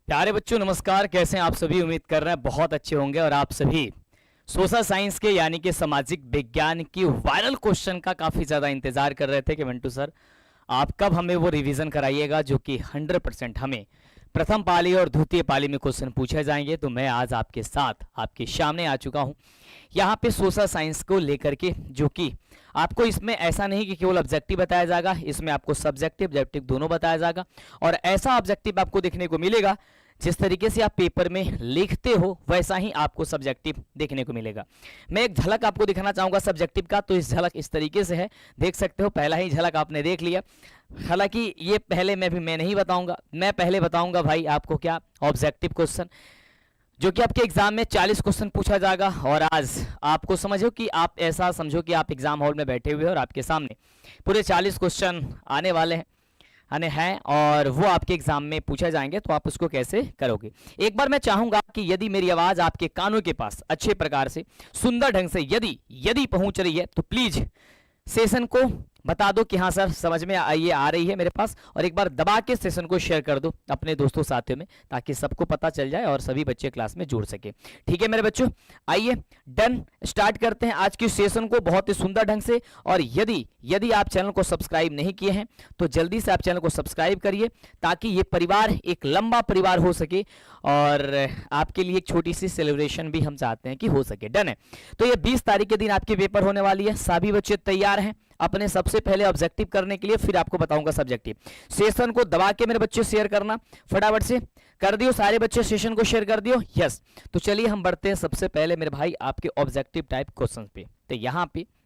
प्यारे बच्चों नमस्कार। कैसे हैं आप सभी? उम्मीद कर रहे हैं बहुत अच्छे होंगे। और आप सभी सोशल साइंस के यानी कि सामाजिक विज्ञान की वायरल क्वेश्चन का काफ़ी ज़्यादा इंतजार कर रहे थे कि मंटू सर आप कब हमें वो रिवीजन कराइएगा जो कि 100% हमें प्रथम पाली और द्वितीय पाली में क्वेश्चन पूछे जाएंगे। तो मैं आज आपके साथ आपके सामने आ चुका हूँ यहाँ पे सोशल साइंस को लेकर के, जो कि आपको इसमें ऐसा नहीं कि केवल ऑब्जेक्टिव बताया जाएगा, इसमें आपको सब्जेक्टिव ऑब्जेक्टिव दोनों बताया जाएगा। और ऐसा ऑब्जेक्टिव आपको देखने को मिलेगा जिस तरीके से आप पेपर में लिखते हो वैसा ही आपको सब्जेक्टिव देखने को मिलेगा। मैं एक झलक आपको दिखाना चाहूँगा सब्जेक्टिव का। तो इस झलक इस तरीके से है, देख सकते हो। पहला ही झलक आपने देख लिया। हालांकि ये पहले मैं नहीं बताऊंगा, मैं पहले बताऊंगा भाई आपको क्या ऑब्जेक्टिव क्वेश्चन, जो कि आपके एग्जाम में 40 क्वेश्चन पूछा जाएगा। और आज आपको समझो कि आप ऐसा समझो कि आप एग्जाम हॉल में बैठे हुए हो और आपके सामने पूरे 40 क्वेश्चन आने वाले हैं और वो आपके एग्जाम में पूछे जाएंगे। तो आप उसको कैसे करोगे? एक बार मैं चाहूंगा कि यदि मेरी आवाज आपके कानों के पास अच्छे प्रकार से सुंदर ढंग से यदि पहुंच रही है तो प्लीज सेशन को बता दो कि हाँ सर समझ में ये आ रही है मेरे पास, और एक बार दबा के सेशन को शेयर कर दो अपने दोस्तों साथियों में ताकि सबको पता चल जाए और सभी बच्चे क्लास में जुड़ सके। ठीक है मेरे बच्चों, आइए डन स्टार्ट करते हैं आज की सेशन को बहुत ही सुंदर ढंग से। और यदि आप चैनल को सब्सक्राइब नहीं किए हैं तो जल्दी से आप चैनल को सब्सक्राइब करिए ताकि ये परिवार एक लंबा परिवार हो सके और आपके लिए एक छोटी सी सेलिब्रेशन भी हम चाहते हैं कि हो सके। डन है। तो ये 20 तारीख के दिन आपके पेपर होने वाली है। सभी बच्चे तैयार हैं अपने सबसे पहले ऑब्जेक्टिव करने के लिए, फिर आपको बताऊंगा सब्जेक्टिव। सेशन को दबा के मेरे बच्चे शेयर करना, फटाफट से कर दियो सारे बच्चे, सेशन को शेयर कर दियो। यस, तो चलिए हम बढ़ते हैं सबसे पहले मेरे भाई आपके ऑब्जेक्टिव टाइप क्वेश्चन पे। तो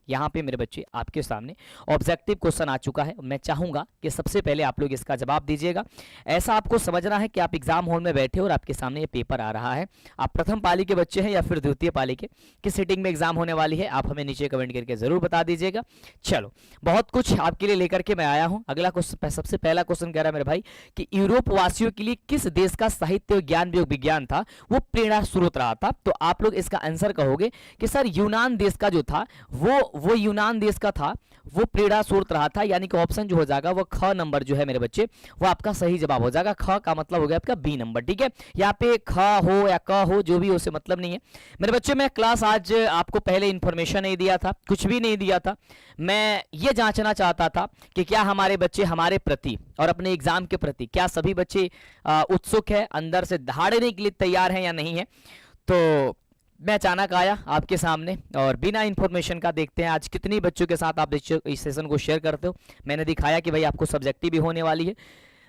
यहाँ पे मेरे बच्चे आपके सामने ऑब्जेक्टिव क्वेश्चन आ चुका है। मैं चाहूंगा कि सबसे पहले आप लोग इसका जवाब दीजिएगा। ऐसा आपको समझना है कि आप एग्जाम हॉल में बैठे हो और आपके सामने ये पेपर आ रहा है। आप प्रथम पाली के बच्चे हैं या फिर द्वितीय पाली के, किस सीटिंग में एग्जाम होने वाली है आप हमें नीचे कमेंट करके जरूर बता दीजिएगा। चलो बहुत कुछ आपके लिए लेकर के मैं आया हूं। अगला क्वेश्चन, सबसे पहला क्वेश्चन कह रहा है मेरे भाई कि यूरोप वासियों के लिए किस देश का साहित्य ज्ञान विज्ञान था वो प्रेरणा स्रोत रहा था? तो आप लोग इसका आंसर कहोगे कि सर यूनान देश का जो था वो यूनान देश का था, वो प्रेरणा स्रोत रहा था। यानी कि ऑप्शन जो हो जाएगा वो ख नंबर जो है मेरे बच्चे वो आपका सही जवाब हो जाएगा। ख का मतलब हो गया आपका बी नंबर। ठीक है, यहाँ पे ख हो या क हो जो भी हो, उससे मतलब नहीं है मेरे बच्चे। मैं क्लास आज आपको पहले इंफॉर्मेशन नहीं दिया था, कुछ भी नहीं दिया था। मैं ये जांचना चाहता था कि क्या हमारे बच्चे हमारे प्रति और अपने एग्जाम के प्रति क्या सभी बच्चे उत्सुक है, अंदर से दहाड़ने के लिए तैयार हैं या नहीं है। तो मैं अचानक आया आपके सामने और बिना इंफॉर्मेशन का देखते हैं आज कितनी बच्चों के साथ आप इस सेशन को शेयर करते हो। मैंने दिखाया कि भाई आपको सब्जेक्टिव भी होने वाली है।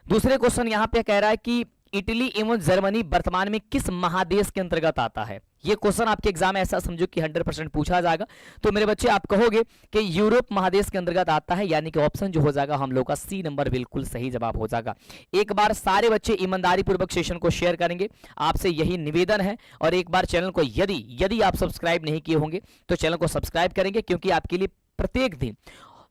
दूसरे क्वेश्चन यहाँ पे कह रहा है कि इटली एवं जर्मनी वर्तमान में किस महादेश के अंतर्गत आता है? ये क्वेश्चन आपके एग्जाम में ऐसा समझो कि 100% पूछा जाएगा। तो मेरे बच्चे आप कहोगे कि यूरोप महादेश के अंतर्गत आता है, यानी कि ऑप्शन जो हो जाएगा हम लोग का सी नंबर बिल्कुल सही जवाब हो जाएगा। एक बार सारे बच्चे ईमानदारी पूर्वक सेशन को शेयर करेंगे, आपसे यही निवेदन है। और एक बार चैनल को यदि आप सब्सक्राइब नहीं किए होंगे तो चैनल को सब्सक्राइब करेंगे, क्योंकि आपके लिए प्रत्येक दिन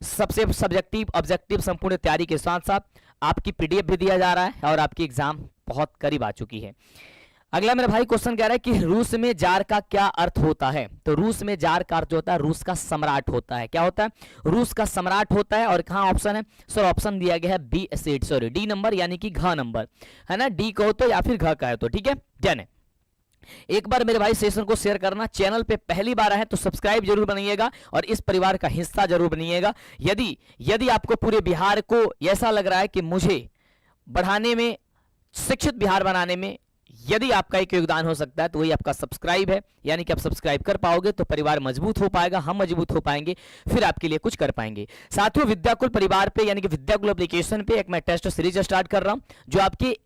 सबसे सब्जेक्टिव ऑब्जेक्टिव संपूर्ण तैयारी के साथ साथ आपकी पीडीएफ भी दिया जा रहा है और आपकी एग्जाम बहुत करीब आ चुकी है। अगला मेरा भाई क्वेश्चन कह रहा है कि रूस में जार का क्या अर्थ होता है? तो रूस में जार का अर्थ होता है रूस का सम्राट होता है। क्या होता है? रूस का सम्राट होता है। और कहाँ ऑप्शन है सर? ऑप्शन दिया गया है B set, sorry D number, यानी कि घ नंबर है ना। डी कहो तो या फिर घ कहे तो ठीक है। डन है। एक बार मेरे भाई सेशन को शेयर करना, चैनल पे पहली बार आए तो सब्सक्राइब जरूर बनिएगा और इस परिवार का हिस्सा जरूर बनिएगा। यदि आपको पूरे बिहार को ऐसा लग रहा है कि मुझे बढ़ाने में, शिक्षित बिहार बनाने में यदि आपका एक योगदान हो सकता है तो वही आपका सब्सक्राइब है। यानी कि आप सब्सक्राइब कर पाओगे तो परिवार मजबूत हो पाएगा, हम मजबूत हो पाएंगे, फिर आपके लिए कुछ कर पाएंगे। साथियों विद्याकुल परिवार पे यानी कि विद्याकुल एप्लीकेशन पे एक मैं टेस्ट सीरीज स्टार्ट कर रहा हूं, जो आपके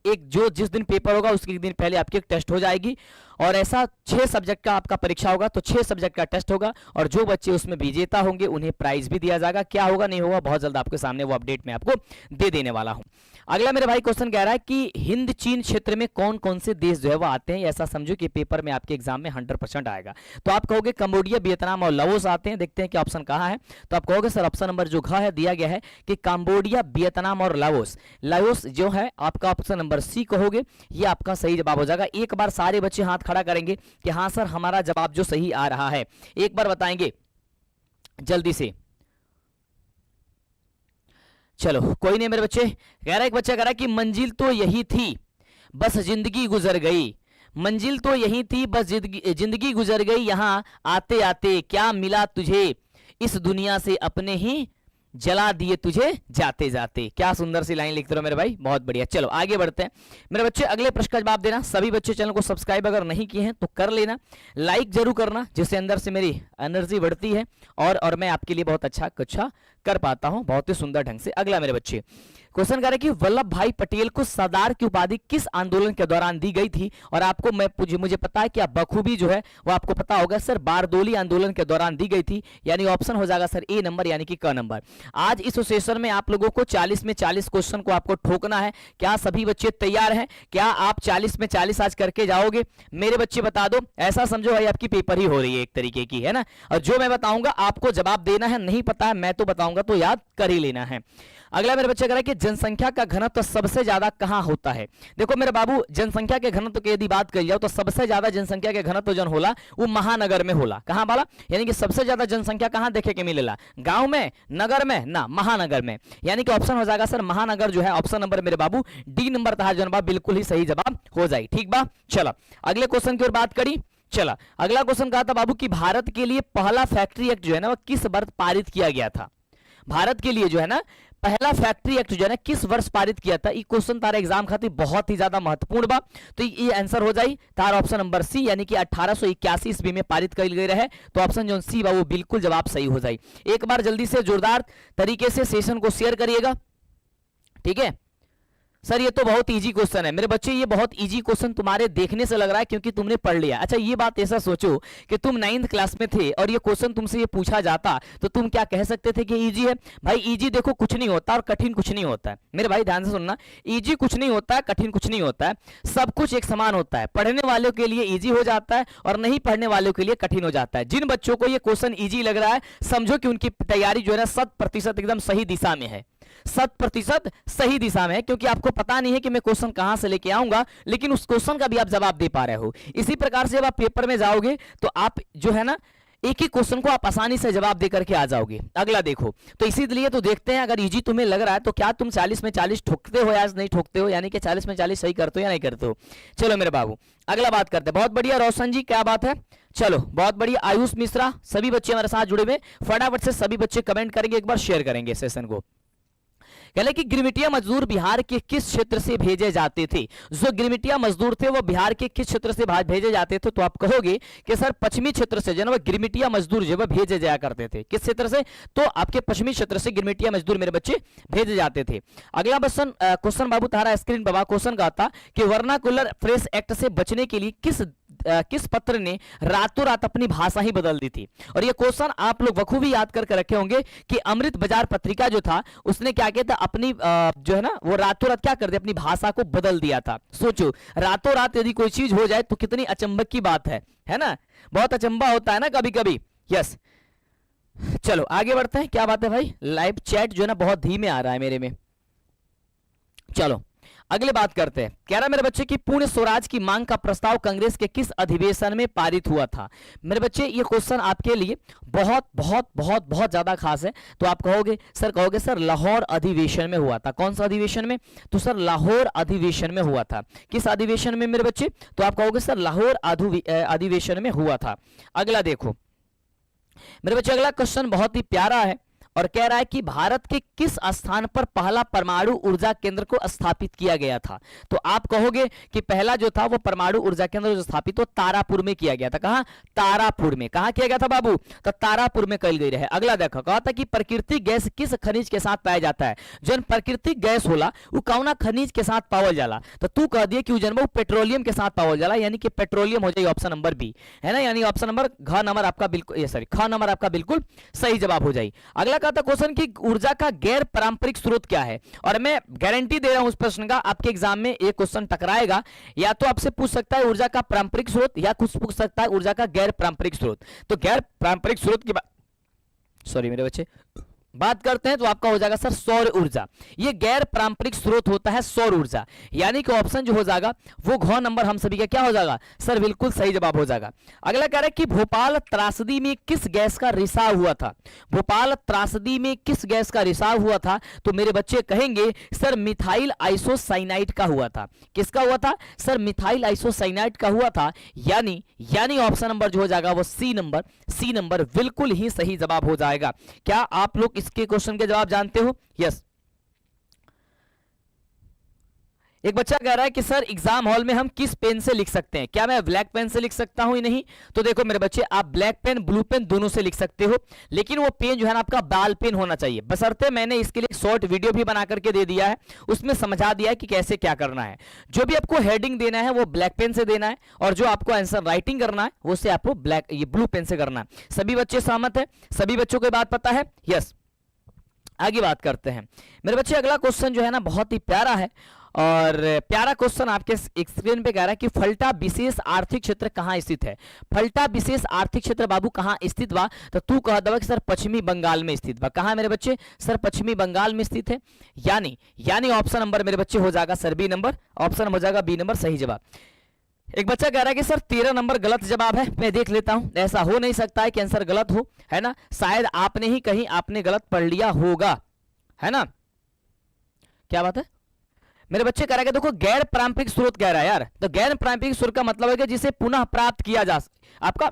जिस दिन पेपर होगा उसके एक दिन पहले आपकी एक टेस्ट हो जाएगी। और ऐसा 6 सब्जेक्ट का आपका परीक्षा होगा, तो 6 सब्जेक्ट का टेस्ट होगा और जो बच्चे उसमें विजेता होंगे उन्हें प्राइज भी दिया जाएगा। क्या होगा नहीं होगा बहुत जल्द आपके सामने वो अपडेट मैं आपको दे देने वाला हूं। अगला मेरे भाई क्वेश्चन कह रहा है कि हिंद चीन क्षेत्र में कौन कौन से देश जो है वो आते हैं? ऐसा समझो कि पेपर में आपके एग्जाम में 100% आएगा। तो आप कहोगे कंबोडिया, वियतनाम और लाओस आते हैं। देखते हैं कि ऑप्शन कहाँ है। तो आप कहोगे सर ऑप्शन नंबर जो घ है दिया गया है कि कंबोडिया, वियतनाम और लाओस। लाओस जो है आपका ऑप्शन नंबर सी कहोगे, ये आपका सही जवाब हो जाएगा। एक बार सारे बच्चे हाथ खड़ा करेंगे कि हाँ सर हमारा जवाब जो सही आ रहा है, एक बार बताएंगे जल्दी से। चलो कोई नहीं मेरे बच्चे। कह रहा है एक बच्चा कह रहा है कि मंजिल तो यही थी बस जिंदगी गुजर गई, मंजिल तो यही थी बस जिंदगी गुजर गई, यहां आते आते क्या मिला तुझे, इस दुनिया से अपने ही जला दिए तुझे जाते जाते। क्या सुंदर सी लाइन लिखते हो मेरे भाई, बहुत बढ़िया। चलो आगे बढ़ते हैं मेरे बच्चे, अगले प्रश्न का जवाब देना। सभी बच्चे चैनल को सब्सक्राइब अगर नहीं किए हैं तो कर लेना, लाइक जरूर करना, जिससे अंदर से मेरी एनर्जी बढ़ती है और मैं आपके लिए बहुत अच्छा कर पाता हूं बहुत ही सुंदर ढंग से। अगला मेरे बच्चे क्वेश्चन कर रहे कि वल्लभ भाई पटेल को सरदार की उपाधि किस आंदोलन के दौरान दी गई थी, और आपको मुझे पता है कि आप बखूबी जो है वो आपको पता होगा सर, बारदोली आंदोलन के दौरान दी गई थी, यानी ऑप्शन हो जाएगा सर ए नंबर यानी कि क नंबर। आज इस सेशन में आप लोगों को 40 में 40 क्वेश्चन को आपको ठोकना है। क्या सभी बच्चे तैयार हैं? क्या आप 40 में 40 आज करके जाओगे? मेरे बच्चे बता दो, ऐसा समझो भाई आपकी पेपर ही हो रही है एक तरीके की, है ना। और जो मैं बताऊंगा आपको जवाब देना है, नहीं पता है मैं तो बताऊंगा तो याद कर ही लेना है। अगला मेरे बच्चे कह रहा है कि जनसंख्या का घनत्व सबसे ज्यादा कहां होता है। देखो मेरे बाबू, जनसंख्या के घनत्व की यदि बात करी जाओ तो सबसे ज्यादा जनसंख्या के घनत्व जो होला वो महानगर में होला। कहां वाला, यानी कि सबसे ज्यादा जनसंख्या कहां देखे के मिलेला, गांव में, नगर में ना, महानगर में। यानी कि ऑप्शन हो जाएगा सर महानगर जो है, ऑप्शन नंबर मेरे बाबू डी नंबर था जनबा, बिल्कुल ही सही जवाब हो जाए। ठीक बा, चलो अगले क्वेश्चन की ओर बात करी। चला अगला क्वेश्चन कहा था बाबू कि भारत के लिए पहला फैक्ट्री एक्ट जो है ना वो किस वर्ष पारित किया गया था। भारत के लिए जो है ना पहला फैक्ट्री एक्ट जो है ना किस वर्ष पारित किया था। ये क्वेश्चन तारा एग्जाम खातिर बहुत ही ज्यादा महत्वपूर्ण बा, तो ये आंसर हो जाई तारा ऑप्शन नंबर सी, यानी कि 1881 ईस्वी में पारित कल गई रहे। तो ऑप्शन जो सी बा वो बिल्कुल जवाब सही हो जाए। एक बार जल्दी से जोरदार तरीके से सेशन को शेयर करिएगा, ठीक है। सर ये तो बहुत इजी क्वेश्चन है मेरे बच्चे, ये बहुत इजी क्वेश्चन तुम्हारे देखने से लग रहा है क्योंकि तुमने पढ़ लिया। अच्छा ये बात ऐसा सोचो कि तुम 9th क्लास में थे और ये क्वेश्चन तुमसे ये पूछा जाता तो तुम क्या कह सकते थे कि इजी है। भाई इजी देखो कुछ नहीं होता और कठिन कुछ नहीं होता है मेरे भाई, ध्यान से सुनना। इजी कुछ नहीं होता है, कठिन कुछ नहीं होता है, सब कुछ एक समान होता है। पढ़ने वालों के लिए इजी हो जाता है और नहीं पढ़ने वालों के लिए कठिन हो जाता है। जिन बच्चों को ये क्वेश्चन इजी लग रहा है समझो कि उनकी तैयारी जो है ना 100% एकदम सही दिशा में है, 100% सही दिशा में है, क्योंकि आपको पता नहीं है कि मैं क्वेश्चन कहां से लेके आऊंगा, लेकिन उस क्वेश्चन का भी आप जवाब दे पा रहे हो। इसी प्रकार से जब आप पेपर में जाओगे तो आप जो है ना एक ही क्वेश्चन को आप आसानी से जवाब दे करके आ जाओगे। अगला देखो, तो इसीलिए तो देखते हैं अगर इजी तुम्हें लग रहा है तो क्या तुम 40 में 40 ठोकते हो या नहीं ठोकते हो, यानी कि 40 में 40 सही करते हो या नहीं करते हो। चलो मेरे बाबू अगला बात करते हैं। बहुत बढ़िया रोशन जी, क्या बात है, चलो बहुत बढ़िया। आयुष मिश्रा, सभी बच्चे हमारे साथ जुड़े हुए, फटाफट से सभी बच्चे कमेंट करेंगे, एक बार शेयर करेंगे सेशन को। कहले कि गिरमिटिया मजदूर बिहार के किस क्षेत्र से भेजे जाते थे। जो गिरमिटिया मजदूर थे वो बिहार के किस क्षेत्र से भेजे जाते थे, तो आप कहोगे कि सर पश्चिमी क्षेत्र से, जो गिरमिटिया मजदूर जो है भेजे जाया करते थे। किस क्षेत्र से, तो आपके पश्चिमी क्षेत्र से गिरमिटिया मजदूर मेरे बच्चे भेजे जाते थे। अगला क्वेश्चन बाबू तारा स्क्रीन बाबा क्वेश्चन का था कि वर्नाकुलर फ्रेश एक्ट से बचने के लिए किस पत्र ने रातों रात अपनी भाषा ही बदल दी थी। और ये क्वेश्चन आप लोग बखूबी याद करके रखे होंगे कि अमृत बाजार पत्रिका जो था उसने क्या किया था, अपनी जो है ना वो रातों रात क्या कर दिया, अपनी भाषा को बदल दिया था। सोचो रातों रात यदि कोई चीज हो जाए तो कितनी अचंभक की बात है ना, बहुत अचंभा होता है ना कभी कभी। यस चलो आगे बढ़ते हैं। क्या बात है भाई, लाइव चैट जो है ना बहुत धीमे आ रहा है मेरे में। चलो अगले बात करते हैं। कह रहा मेरे बच्चे की पूर्ण स्वराज की मांग का प्रस्ताव कांग्रेस के किस अधिवेशन में पारित हुआ था। मेरे बच्चे ये क्वेश्चन आपके लिए बहुत बहुत बहुत बहुत ज्यादा खास है। तो आप कहोगे सर लाहौर अधिवेशन में हुआ था। कौन सा अधिवेशन में, तो सर लाहौर अधिवेशन में हुआ था। किस अधिवेशन में मेरे बच्चे, तो आप कहोगे सर लाहौर अधिवेशन में हुआ था। अगला देखो मेरे बच्चे, अगला क्वेश्चन बहुत ही प्यारा है और कह रहा है कि भारत के किस स्थान पर पहला परमाणु ऊर्जा केंद्र को स्थापित किया गया था। तो आप कहोगे कि पहला जो था वो परमाणु ऊर्जा केंद्र जो स्थापित तो तारापुर में किया गया था। कहां, तारापुर में। कहां किया गया था बाबू, तो तारापुर में कल गई रहे। अगला देखो, कहा था कि प्राकृतिक गैस किस खनिज के साथ पाया जाता है। जो प्राकृतिक गैस होला वो कौना खनिज के साथ पावल जाला, तो तू कह दिए कि वो पेट्रोलियम के साथ पावल जाला, यानी कि पेट्रोलियम हो जाए ऑप्शन नंबर बी, है ना, यानी ऑप्शन नंबर ख नंबर आपका बिल्कुल ख नंबर आपका बिल्कुल सही जवाब हो जाए। अगला था क्वेश्चन की ऊर्जा का गैर पारंपरिक स्रोत क्या है। और मैं गारंटी दे रहा हूं उस प्रश्न का, आपके एग्जाम में एक क्वेश्चन टकराएगा, या तो आपसे पूछ सकता है ऊर्जा का पारंपरिक स्रोत या कुछ पूछ सकता है ऊर्जा का गैर पारंपरिक स्रोत। तो गैर पारंपरिक स्रोत की बात, सॉरी मेरे बच्चे बात करते हैं तो आपका हो जाएगा सर सौर ऊर्जा। ये गैर पारंपरिक स्रोत होता है सौर ऊर्जा, यानी कि ऑप्शन जो हो जाएगा वो घ नंबर हम सभी का क्या हो जाएगा सर, बिल्कुल सही जवाब हो जाएगा। अगला कह रहा है कि भोपाल त्रासदी में किस गैस का रिसाव हुआ था। भोपाल त्रासदी में किस गैस का रिसाव हुआ था, तो मेरे बच्चे कहेंगे सर मिथाइल आइसोसाइनाइड का हुआ था। किसका हुआ था सर, मिथाइल आइसोसाइनाइड का हुआ था। यानी ऑप्शन नंबर जो हो जाएगा वो सी नंबर बिल्कुल ही सही जवाब हो जाएगा। क्या आप लोग इसके क्वेश्चन के जवाब जानते हो? यस। एक बच्चा कह रहा है कि सर एग्जाम हॉल में हम किस पेन से लिख सकते हैं, क्या मैं ब्लैक पेन से लिख सकता हूं या नहीं? तो देखो मेरे बच्चे, आप ब्लैक पेन ब्लू पेन दोनों से लिख सकते हो, लेकिन वो पेन जो है ना आपका बाल पेन होना चाहिए। बशर्ते मैंने इसके लिए शॉर्ट वीडियो भी बना करके दे दिया है, उसमें समझा दिया है कि कैसे क्या करना है। जो भी आपको हेडिंग देना है वो ब्लैक पेन से देना है, और जो आपको आंसर राइटिंग करना है वो से आपको ये ब्लू पेन से करना है। सभी बच्चे सहमत है? सभी बच्चों को बात पता है? यस। आगे बात करते हैं मेरे बच्चे। अगला क्वेश्चन जो है ना बहुत ही प्यारा है, और प्यारा क्वेश्चन आपके स्क्रीन पे कह रहा है कि फल्टा विशेष आर्थिक क्षेत्र कहाँ स्थित है। फल्टा विशेष आर्थिक क्षेत्र बाबू कहाँ स्थित बा, तो तू कह दबा कि सर पश्चिमी बंगाल में स्थित बा। कहाँ मेरे बच्चे सर, पश्चिमी बंगाल में स्थित है। यानी ऑप्शन नंबर मेरे बच्चे हो जाएगा सर बी नंबर, ऑप्शन हो जाएगा बी नंबर सही जवाब। एक बच्चा कह रहा है कि सर 13 नंबर गलत जवाब है। मैं देख लेता हूं, ऐसा हो नहीं सकता है कि आंसर गलत हो, है ना, शायद आपने ही कहीं आपने गलत पढ़ लिया होगा, है ना। क्या बात है मेरे बच्चे? कह रहा है कि देखो गैर पारंपरिक स्रोत कह रहा है यार, तो गैर पारंपरिक स्रोत का मतलब है कि जिसे पुनः प्राप्त किया जा आपका,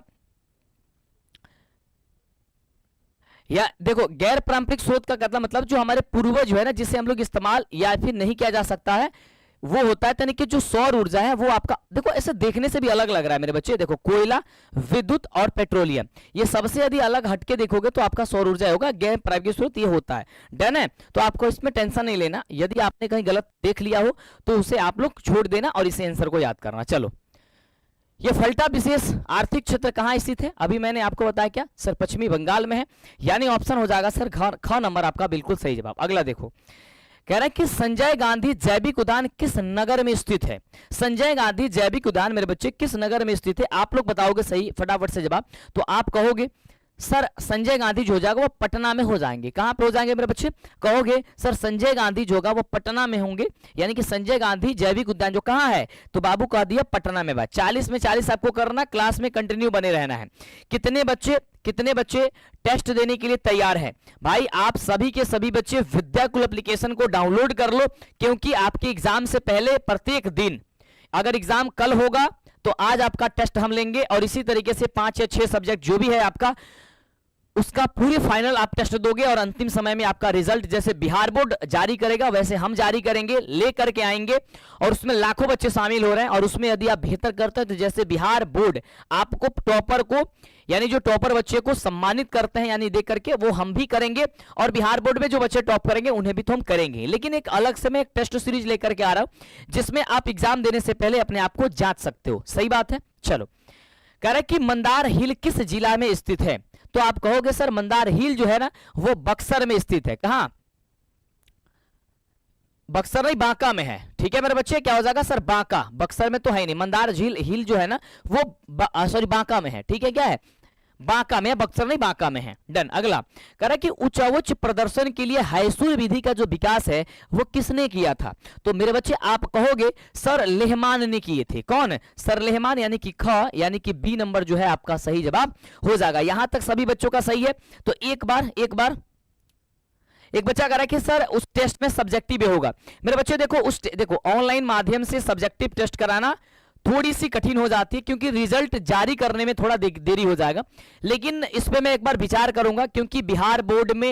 या देखो गैर पारंपरिक स्रोत का मतलब जो हमारे पूर्वज जो है ना, जिसे हम लोग इस्तेमाल या फिर नहीं किया जा सकता है, वो होता है। यानी कि जो सौर ऊर्जा है वो आपका, देखो ऐसे देखने से भी अलग लग रहा है मेरे बच्चे। देखो कोयला, विद्युत और पेट्रोलियम, ये सबसे यदि अलग हटके देखोगे तो आपका सौर ऊर्जा होगा। गैर पारंपरिक स्रोत ये होता है। डन है? तो आपको इसमें टेंशन नहीं लेना, यदि आपने कहीं गलत देख लिया हो तो उसे आप लोग छोड़ देना और इसे आंसर को याद करना। चलो, ये फल्टा विशेष आर्थिक क्षेत्र कहाँ स्थित है? अभी मैंने आपको बताया क्या सर, पश्चिमी बंगाल में है। यानी ऑप्शन हो जाएगा सर ख नंबर आपका बिल्कुल सही जवाब। अगला देखो, कह रहा है कि संजय गांधी जैविक उद्यान किस नगर में स्थित है। संजय गांधी जैविक उद्यान मेरे बच्चे किस नगर में स्थित है? आप लोग बताओगे सही फटाफट से जवाब, तो आप कहोगे सर संजय गांधी जो हो जाएगा वो पटना में हो जाएंगे। कहां पे हो जाएंगे मेरे बच्चे? कहोगे सर संजय गांधी जो होगा वो पटना में होंगे। यानी कि संजय गांधी जैविक उद्यान जो कहां है, तो बाबू कह दिया पटना में। बात 40 में 40 आपको करना, क्लास में कंटिन्यू बने रहना है। कितने बच्चे टेस्ट देने के लिए तैयार हैं? भाई आप सभी के सभी बच्चे विद्याकुल एप्लीकेशन को डाउनलोड कर लो, क्योंकि आपके एग्जाम से पहले प्रत्येक दिन, अगर एग्जाम कल होगा तो आज आपका टेस्ट हम लेंगे, और इसी तरीके से 5 या 6 सब्जेक्ट जो भी है आपका, उसका पूरी फाइनल आप टेस्ट दोगे, और अंतिम समय में आपका रिजल्ट जैसे बिहार बोर्ड जारी करेगा वैसे हम जारी करेंगे, ले करके आएंगे, और उसमें लाखों बच्चे शामिल हो रहे हैं। और उसमें यदि आप बेहतर करते हैं तो जैसे बिहार बोर्ड आपको टॉपर को, यानी जो टॉपर बच्चे को सम्मानित करते हैं यानी दे करके, वो हम भी करेंगे, और बिहार बोर्ड में जो बच्चे टॉप करेंगे उन्हें भी तो हम करेंगे। लेकिन एक अलग से मैं एक टेस्ट सीरीज लेकर के आ रहा हूं, जिसमें आप एग्जाम देने से पहले अपने आप को जांच सकते हो। सही बात है। चलो, कह रहा है कि मंदार हिल किस जिला में स्थित है? तो आप कहोगे सर मंदार हिल जो है ना वो बक्सर में स्थित है। कहां? बक्सर नहीं, बांका में है। ठीक है मेरे बच्चे, क्या हो जाएगा सर बांका, बक्सर में तो है नहीं। मंदार झील हिल जो है ना वो सॉरी बांका में है। ठीक है, क्या है? बांका में, बक्सर नहीं बांका में है। डन। अगला कह रहा है कि उच्च प्रदर्शन के लिए हाईसूर विधि का जो विकास है वो किसने किया था? तो मेरे बच्चे आप कहोगे सर लेहमान ने किए थे। कौन? सर लेहमान, यानी कि ख, यानी कि बी नंबर जो है आपका सही जवाब हो जाएगा। यहां तक सभी बच्चों का सही है। तो एक बार एक बच्चा कह रहा है कि सर उस टेस्ट में सब्जेक्टिव होगा। मेरे बच्चे देखो ऑनलाइन माध्यम से सब्जेक्टिव टेस्ट कराना थोड़ी सी कठिन हो जाती है, क्योंकि रिजल्ट जारी करने में थोड़ा देरी हो जाएगा। लेकिन इस पे मैं एक बार विचार करूंगा, क्योंकि बिहार बोर्ड में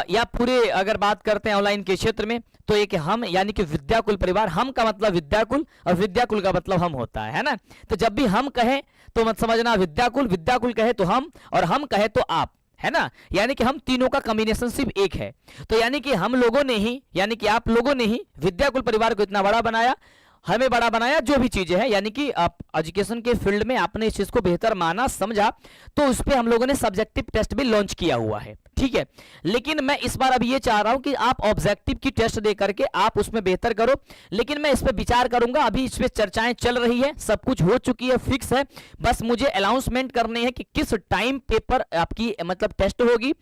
या पूरे अगर बात करते हैं ऑनलाइन के क्षेत्र में, तो एक हम यानी कि विद्याकुल परिवार, हम का मतलब विद्याकुल और विद्याकुल का मतलब हम होता है ना। तो जब भी हम कहें तो मत समझना विद्याकुल, विद्याकुल कहे तो हम, और हम कहे तो आप, है ना। यानी कि हम तीनों का कॉम्बिनेशन सिर्फ एक है। तो यानी कि हम लोगों ने ही, यानी कि आप लोगों ने ही विद्याकुल परिवार को इतना बड़ा बनाया, हमें बड़ा बनाया, जो भी चीजें हैं, यानी कि आप एजुकेशन के फील्ड में आपने इस चीज को बेहतर माना समझा, तो उस पर हम लोगों ने सब्जेक्टिव टेस्ट भी लॉन्च किया हुआ है। ठीक है, लेकिन मैं इस बार अभी ये चाह रहा हूं कि आप ऑब्जेक्टिव की टेस्ट दे करके आप उसमें बेहतर करो। लेकिन मैं इस पर विचार करूंगा, अभी इस पर चर्चाएं चल रही है, सब कुछ हो चुकी है, फिक्स है। बस मुझे अनाउंसमेंट करनी है कि किस टाइम पेपर आपकी मतलब टेस्ट होगी,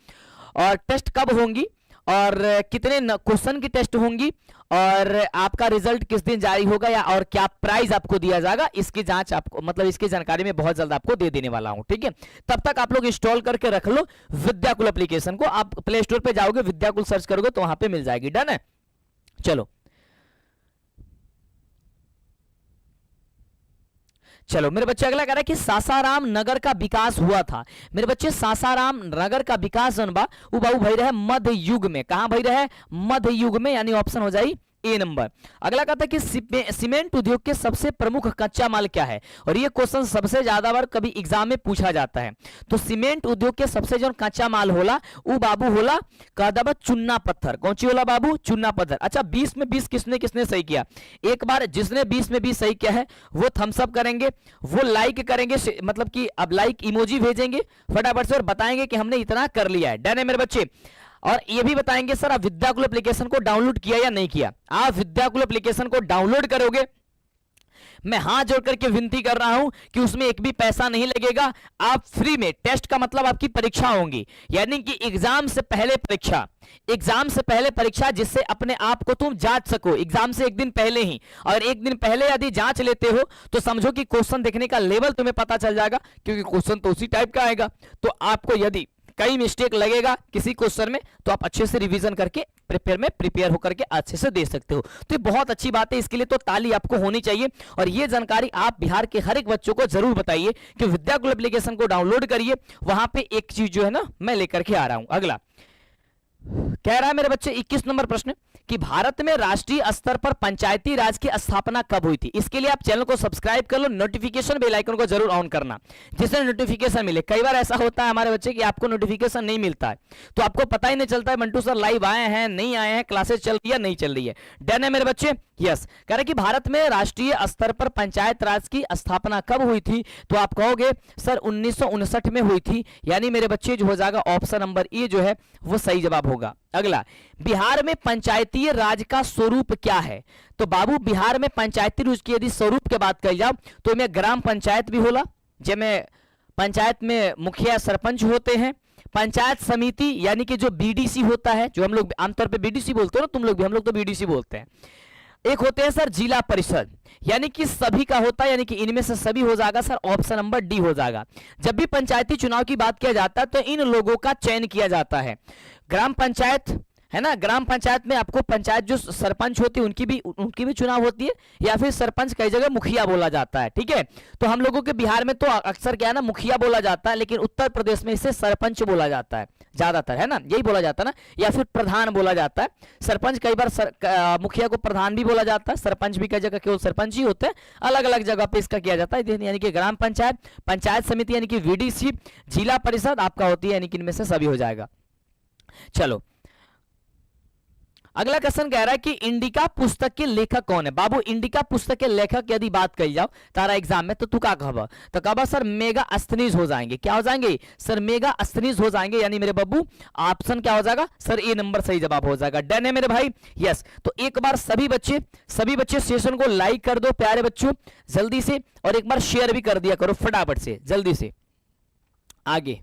और टेस्ट कब होंगी, और कितने क्वेश्चन की टेस्ट होंगी, और आपका रिजल्ट किस दिन जारी होगा, या और क्या प्राइज आपको दिया जाएगा, इसकी जांच आपको, मतलब इसकी जानकारी में बहुत जल्द आपको दे देने वाला हूं। ठीक है, तब तक आप लोग इंस्टॉल करके रख लो विद्याकुल एप्लीकेशन को। आप प्ले स्टोर पे जाओगे, विद्याकुल सर्च करोगे तो वहां पे मिल जाएगी। डन है, चलो चलो मेरे बच्चे, अगला कह रहा है कि सासाराम नगर का विकास हुआ था। मेरे बच्चे, सासाराम नगर का विकास जनबा वो बाबू भई रहे मध्य युग में। कहां भई रहे? मध्य युग में, यानी ऑप्शन हो जाए ए नंबर। अगला कहता है कि सीमेंट उद्योग के सबसे प्रमुख कच्चा माल क्या है, और ये क्वेश्चन सबसे ज्यादा बार कभी एग्जाम में पूछा जाता है। तो सीमेंट उद्योग के सबसे जो कच्चा माल होला वो बाबू होला कहदा चुन्ना पत्थर। कौन सी होला बाबू? चुन्ना पत्थर। अच्छा, 20 में 20 किसने किसने सही किया? एक बार जिसने 20 में 20 सही किया है वो थम्स अप करेंगे, वो लाइक करेंगे, मतलब कि अब लाइक इमोजी भेजेंगे फटाफट से और बताएंगे कि हमने इतना कर लिया है। डन है मेरे बच्चे? और ये भी बताएंगे सर आप विद्याकुल एप्लीकेशन को डाउनलोड किया या नहीं किया। आप विद्याकुल एप्लीकेशन को डाउनलोड करोगे, मैं हाथ जोड़ करके विनती कर रहा हूं कि उसमें एक भी पैसा नहीं लगेगा। आप फ्री में, टेस्ट का मतलब आपकी परीक्षा होंगी, यानी कि एग्जाम से पहले परीक्षा, एग्जाम से पहले परीक्षा, जिससे अपने आप को तुम जांच सको एग्जाम से एक दिन पहले ही। और एक दिन पहले यदि जांच लेते हो तो समझो कि क्वेश्चन देखने का लेवल तुम्हें पता चल जाएगा, क्योंकि क्वेश्चन तो उसी टाइप का आएगा। तो आपको यदि कई मिस्टेक लगेगा किसी क्वेश्चन में तो आप अच्छे से रिवीजन करके प्रिपेयर होकर के अच्छे से दे सकते हो। तो ये बहुत अच्छी बात है, इसके लिए तो ताली आपको होनी चाहिए। और ये जानकारी आप बिहार के हर एक बच्चों को जरूर बताइए कि विद्याकुल एप्लीकेशन को डाउनलोड करिए। वहां पे एक चीज जो है ना मैं लेकर के आ रहा हूं। अगला कह रहा है मेरे बच्चे 21 नंबर प्रश्न कि भारत में राष्ट्रीय स्तर पर पंचायती राज की स्थापना कब हुई थी। इसके लिए आप चैनल को सब्सक्राइब कर लो, नोटिफिकेशन बेल आइकन को जरूर ऑन करना जिससे नोटिफिकेशन मिले। कई बार ऐसा होता है हमारे बच्चे कि आपको नोटिफिकेशन नहीं मिलता है, तो आपको पता ही नहीं चलता है मंटू सर लाइव आए हैं नहीं आए हैं, क्लासेस चल रही है नहीं चल रही है। डन है मेरे बच्चे? यस। कह रहे कि भारत में राष्ट्रीय स्तर पर पंचायत राज की स्थापना कब हुई थी, तो आप कहोगे सर 1959 में हुई थी, यानी मेरे बच्चे जो हो जाएगा ऑप्शन नंबर ए जो है वो सही जवाब होगा। अगला, बिहार में पंचायती राज का स्वरूप क्या है, तो बाबू बिहार में पंचायती राज की यदि स्वरूप के बात कही जाओ तो में ग्राम पंचायत भी होला, जिसमें पंचायत में मुखिया सरपंच होते हैं, पंचायत समिति यानी कि जो बीडीसी होता है, जो हम लोग आमतौर पे बीडीसी बोलते हो ना, तुम लोग भी, हम लोग तो बीडीसी बोलते हैं। एक होते हैं सर जिला परिषद, यानी कि सभी का होता है, यानी कि इनमें से सभी हो जाएगा सर, ऑप्शन नंबर डी हो जाएगा। जब भी पंचायती चुनाव की बात किया जाता है तो इन लोगों का चयन किया जाता है। ग्राम पंचायत है ना, ग्राम पंचायत में आपको पंचायत जो सरपंच होती है उनकी भी चुनाव होती है, या फिर सरपंच कई जगह मुखिया बोला जाता है। ठीक है, तो हम लोगों के बिहार में तो अक्सर क्या है ना मुखिया बोला जाता है, लेकिन उत्तर प्रदेश में इसे सरपंच बोला जाता है ज्यादातर, है ना, यही बोला जाता है ना, या फिर प्रधान बोला जाता है। सरपंच कई बार मुखिया को प्रधान भी बोला जाता है, सरपंच भी कई जगह केवल सरपंच ही होते हैं, अलग अलग जगह पे इसका किया जाता है। यानी कि ग्राम पंचायत, पंचायत समिति यानी कि वीडीसी, जिला परिषद आपका होती है, यानी कि इनमें से सभी हो जाएगा। चलो अगला क्वेश्चन कह रहा है कि इंडिका पुस्तक के लेखक कौन है। बाबू इंडिका पुस्तक के लेखक यदि बात कही जाओ तारा एग्जाम में तो क्या कहबा, तो कहबा सर मेगा अस्थनीज हो जाएंगे। क्या हो जाएंगे सर? मेगा अस्थनीज हो जाएंगे, यानी मेरे बब्बू ऑप्शन क्या हो जाएगा सर? ए नंबर सही जवाब हो जाएगा। डन है मेरे भाई? यस। तो एक बार सभी बच्चे सेशन को लाइक कर दो प्यारे बच्चों जल्दी से, और एक बार शेयर भी कर दिया करो फटाफट से जल्दी से। आगे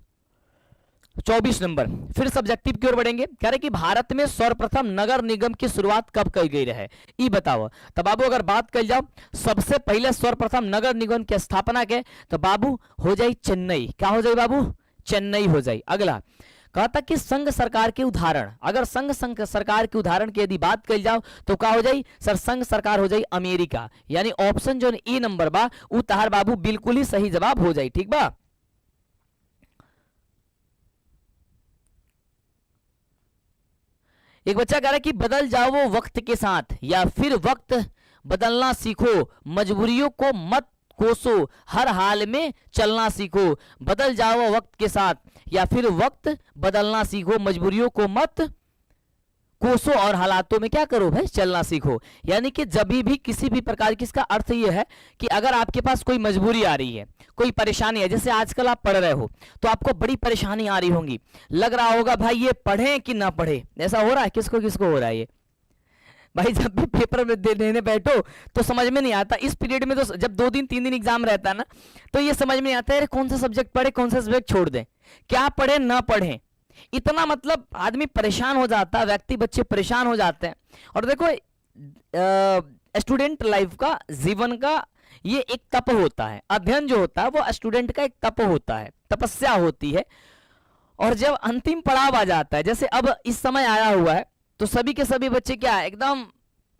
24 नंबर फिर सब्जेक्टिव की ओर बढ़ेंगे। कह रहे कि भारत में सर्वप्रथम नगर निगम की शुरुआत कब की गई है, ये बताओ। तो बाबू अगर बात कर जाओ सबसे पहले सर्वप्रथम नगर निगम की स्थापना के, तो बाबू हो जाए चेन्नई। क्या हो जाए बाबू? चेन्नई हो जाए। अगला कहता कि संघ सरकार के उदाहरण, अगर संघ सरकार के उदाहरण की यदि बात कही जाओ तो क्या हो जाए सर? संघ सरकार हो जाए अमेरिका, यानी ऑप्शन जो ए नंबर बा उ तहार बाबू बिल्कुल ही सही जवाब हो जाए। ठीक बा? एक बच्चा कह रहा है कि बदल जाओ वो वक्त के साथ, या फिर वक्त बदलना सीखो, मजबूरियों को मत कोसो, हर हाल में चलना सीखो। बदल जाओ वो वक्त के साथ, या फिर वक्त बदलना सीखो, मजबूरियों को मत कोसो और हालातों में क्या करो भाई? चलना सीखो। यानी कि जब भी किसी भी प्रकार की, इसका अर्थ यह है कि अगर आपके पास कोई मजबूरी आ रही है, कोई परेशानी है, जैसे आजकल आप पढ़ रहे हो तो आपको बड़ी परेशानी आ रही होंगी, लग रहा होगा भाई ये पढ़े कि ना पढ़े, ऐसा हो रहा है? किसको किसको हो रहा है ये भाई? जब भी पेपर में देने बैठो तो समझ में नहीं आता। इस पीरियड में तो जब 2 दिन 3 दिन एग्जाम रहता है ना, तो ये समझ में नहीं आता है कौन सा सब्जेक्ट पढ़े कौन सा सब्जेक्ट छोड़ दें, क्या पढ़े ना पढ़े। इतना मतलब आदमी परेशान हो जाता है, व्यक्ति बच्चे परेशान हो जाते हैं। और देखो स्टूडेंट लाइफ का, जीवन का ये एक तप होता है, अध्ययन जो होता है वो स्टूडेंट का एक तप होता है, तपस्या होती है। और जब अंतिम पड़ाव आ जाता है, जैसे अब इस समय आया हुआ है, तो सभी के सभी बच्चे क्या है, एकदम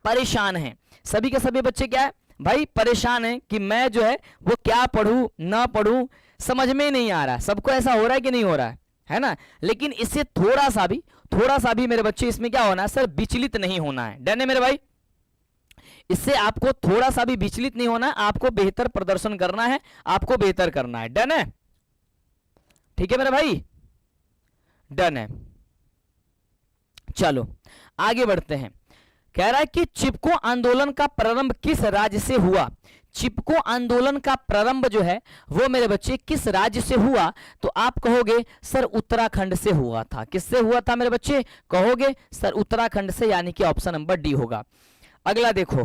परेशान हैं। सभी के सभी बच्चे क्या है भाई, परेशान हैं कि मैं जो है वो क्या पढ़ूं ना पढ़ूं, समझ में नहीं आ रहा है। सबको ऐसा हो रहा है कि नहीं हो रहा है ना। लेकिन इससे थोड़ा सा भी मेरे बच्चे इसमें क्या होना है सर, विचलित नहीं होना है। डन है मेरे भाई, इससे आपको थोड़ा सा भी विचलित नहीं होना है, आपको बेहतर प्रदर्शन करना है, आपको बेहतर करना है। डन है, ठीक है मेरे भाई, डन है। चलो आगे बढ़ते हैं। कह रहा है कि चिपको आंदोलन का प्रारंभ किस राज्य से हुआ। चिपको आंदोलन का प्रारंभ जो है वो मेरे बच्चे किस राज्य से हुआ, तो आप कहोगे सर उत्तराखंड से हुआ था। किससे हुआ था मेरे बच्चे, कहोगे सर उत्तराखंड से, यानी कि ऑप्शन नंबर डी होगा। अगला देखो,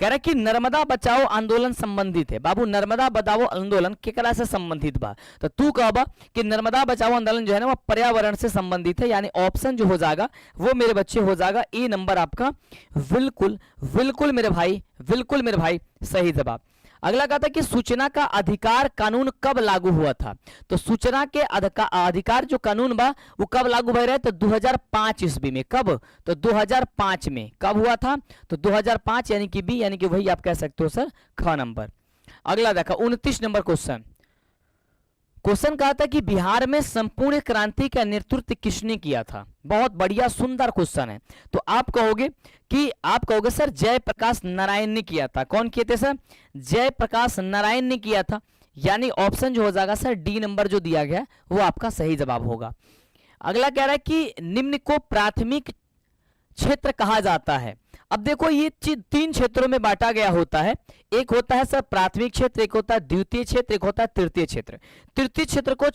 कह रहा है कि नर्मदा बचाओ आंदोलन संबंधित है। बाबू नर्मदा बचाओ आंदोलन केकरा से संबंधित बा, तो तू कहबा कि नर्मदा बचाओ आंदोलन जो है ना वो पर्यावरण से संबंधित है, यानी ऑप्शन जो हो जाएगा वो मेरे बच्चे हो जाएगा ए नंबर आपका। बिल्कुल बिल्कुल मेरे भाई, बिल्कुल मेरे भाई सही जवाब। अगला कहता है कि सूचना का अधिकार कानून कब लागू हुआ था, तो सूचना के अधिकार जो कानून बा वो कब लागू भय रहे, तो 2005 ईस्वी में। कब, तो 2005 में। कब हुआ था, तो 2005, यानी कि बी, यानी कि वही आप कह सकते हो सर ख नंबर। अगला देखा 29 नंबर क्वेश्चन। क्वेश्चन कहा था कि बिहार में संपूर्ण क्रांति का नेतृत्व किसने किया था। बहुत बढ़िया सुंदर क्वेश्चन है। तो आप कहोगे सर जयप्रकाश नारायण ने किया था। कौन किए थे सर, जयप्रकाश नारायण ने किया था, यानी ऑप्शन जो हो जाएगा सर डी नंबर जो दिया गया वो आपका सही जवाब होगा। अगला कह रहा है कि निम्न को प्राथमिक क्षेत्र कहा जाता है। अब देखो ये तीन क्षेत्रों में बांटा गया होता है। एक होता है सर प्राथमिक क्षेत्र, एक होता है द्वितीय क्षेत्र, एक होता है तृतीय क्षेत्र। तृतीय क्षेत्र को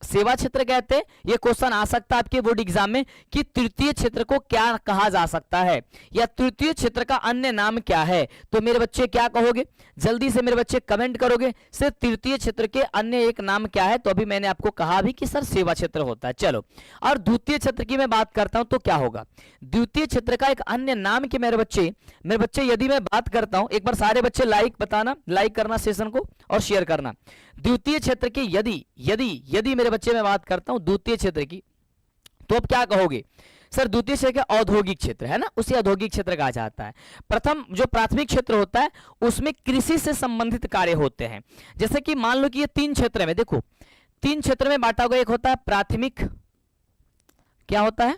सेवा क्षेत्र कहते हैं। ये क्वेश्चन आ सकता है आपके बोर्ड एग्जाम में कि तृतीय क्षेत्र को क्या कहा जा सकता है, या तृतीय क्षेत्र का अन्य नाम क्या है। तो मेरे बच्चे क्या कहोगे, जल्दी से मेरे बच्चे कमेंट करोगे सर तृतीय क्षेत्र के अन्य एक नाम क्या है। तो अभी मैंने आपको कहा भी कि सर सेवा क्षेत्र होता है। चलो, और द्वितीय क्षेत्र की मैं बात करता हूं तो क्या होगा, द्वितीय क्षेत्र का एक अन्य नाम के मेरे बच्चे यदि मैं बात करता हूं, एक बार सारे बच्चे लाइक करना सेशन को और शेयर करना। द्वितीय क्षेत्र की यदि मेरे बच्चे मैं बात करता हूं द्वितीय क्षेत्र की, तो अब क्या कहोगे सर, द्वितीय क्षेत्र का औद्योगिक क्षेत्र है ना, उसे औद्योगिक क्षेत्र कहा जाता है। प्रथम जो प्राथमिक क्षेत्र होता है उसमें कृषि से संबंधित कार्य होते हैं। जैसे कि मान लो कि ये तीन क्षेत्र में, देखो तीन क्षेत्र में बांटा गया। एक होता है प्राथमिक, क्या होता है,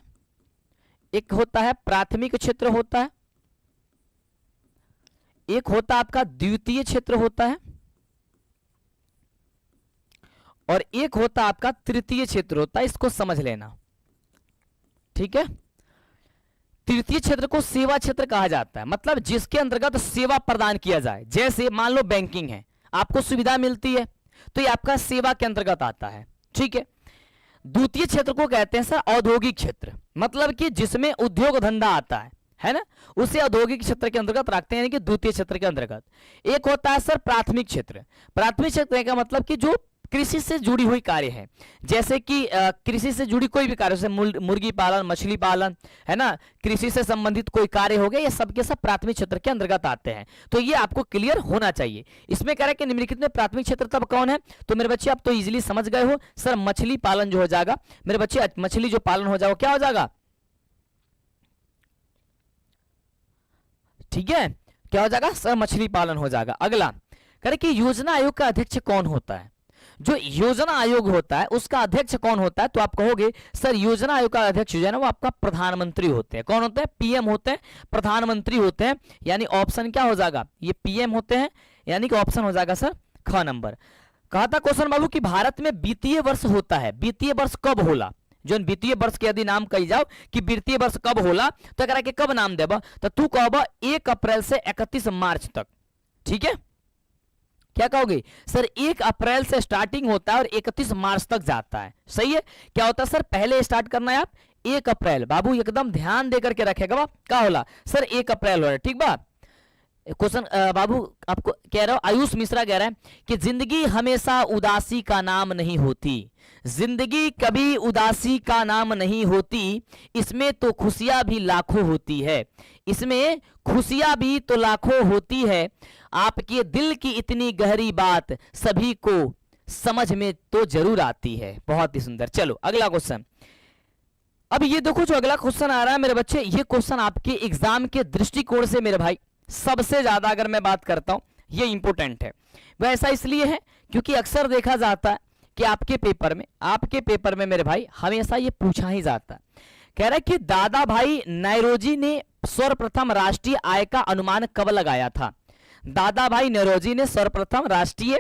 एक होता है प्राथमिक क्षेत्र होता है, एक होता है आपका द्वितीय क्षेत्र होता है, और एक होता आपका तृतीय क्षेत्र होता है। इसको समझ लेना, ठीक है। तृतीय क्षेत्र को सेवा क्षेत्र कहा जाता है, मतलब जिसके अंतर्गत सेवा प्रदान किया जाए। जैसे मान लो बैंकिंग है, आपको सुविधा मिलती है तो ये आपका सेवा के अंतर्गत आता है, ठीक है। द्वितीय क्षेत्र को कहते हैं सर औद्योगिक क्षेत्र, मतलब कि जिसमें उद्योग धंधा आता है ना, उसे औद्योगिक क्षेत्र के अंतर्गत रखते हैं, यानी कि द्वितीय क्षेत्र के अंतर्गत। एक होता है सर प्राथमिक क्षेत्र। प्राथमिक क्षेत्र का मतलब कि जो कृषि से जुड़ी हुई कार्य है, जैसे कि कृषि से जुड़ी कोई भी कार्य, जैसे मुर्गी पालन, मछली पालन, है ना, कृषि से संबंधित कोई कार्य हो गया, ये सबके सब प्राथमिक क्षेत्र के अंतर्गत आते हैं। तो ये आपको क्लियर होना चाहिए। इसमें कह रहा है कि निम्नलिखित में प्राथमिक क्षेत्र तब कौन है, तो मेरे बच्चे आप तो इजीली समझ गए हो सर, मछली पालन जो हो जाएगा मेरे बच्चे, मछली जो पालन हो जाएगा क्या हो जाएगा, ठीक है, क्या हो जाएगा सर, मछली पालन हो जाएगा। अगला कह रहे कि योजना आयोग का अध्यक्ष कौन होता है। जो योजना आयोग होता है उसका अध्यक्ष कौन होता है, तो आप कहोगे सर योजना आयोग का अध्यक्ष जो है ना वो आपका प्रधानमंत्री होते हैं। कौन होते हैं, पीएम होते हैं, प्रधानमंत्री होते हैं, यानी ऑप्शन क्या हो जाएगा, ये पीएम होते हैं, यानी कि ऑप्शन हो जाएगा सर ख नंबर। कहा था क्वेश्चन बाबू कि भारत में वित्तीय वर्ष होता है, वित्तीय वर्ष कब होला। जो वित्तीय वर्ष के यदि नाम कही जाओ कि वित्तीय वर्ष कब होला, तो कह के कब नाम देबा, तो तू कहबा 1 अप्रैल से 31 मार्च तक, ठीक है। क्या कहोगे सर, 1 अप्रैल से स्टार्टिंग होता है और 31 मार्च तक जाता है, सही है। क्या होता है सर, पहले स्टार्ट करना है आप 1 अप्रैल, बाबू एकदम ध्यान देकर के रखेगा, क्या होला सर 1 अप्रैल हो रहा है, ठीक बा। क्वेश्चन बाबू आपको कह रहा हूं, आयुष मिश्रा कह रहा है कि जिंदगी हमेशा उदासी का नाम नहीं होती, जिंदगी कभी उदासी का नाम नहीं होती, इसमें तो खुशियां भी लाखों होती है, इसमें खुशियां भी तो लाखों होती है, आपके दिल की इतनी गहरी बात सभी को समझ में तो जरूर आती है। बहुत ही सुंदर। चलो अगला क्वेश्चन। अब ये देखो जो अगला क्वेश्चन आ रहा है मेरे बच्चे, ये क्वेश्चन आपके एग्जाम के दृष्टिकोण से मेरे भाई सबसे ज्यादा अगर मैं बात करता हूं ये इंपॉर्टेंट है। वह ऐसा इसलिए है क्योंकि अक्सर देखा जाता है कि आपके पेपर में मेरे भाई हमेशा ये पूछा ही जाता है। कह रहा है कि दादा भाई नौरोजी ने सर्वप्रथम राष्ट्रीय आय का अनुमान कब लगाया था? दादा भाई नौरोजी ने सर्वप्रथम राष्ट्रीय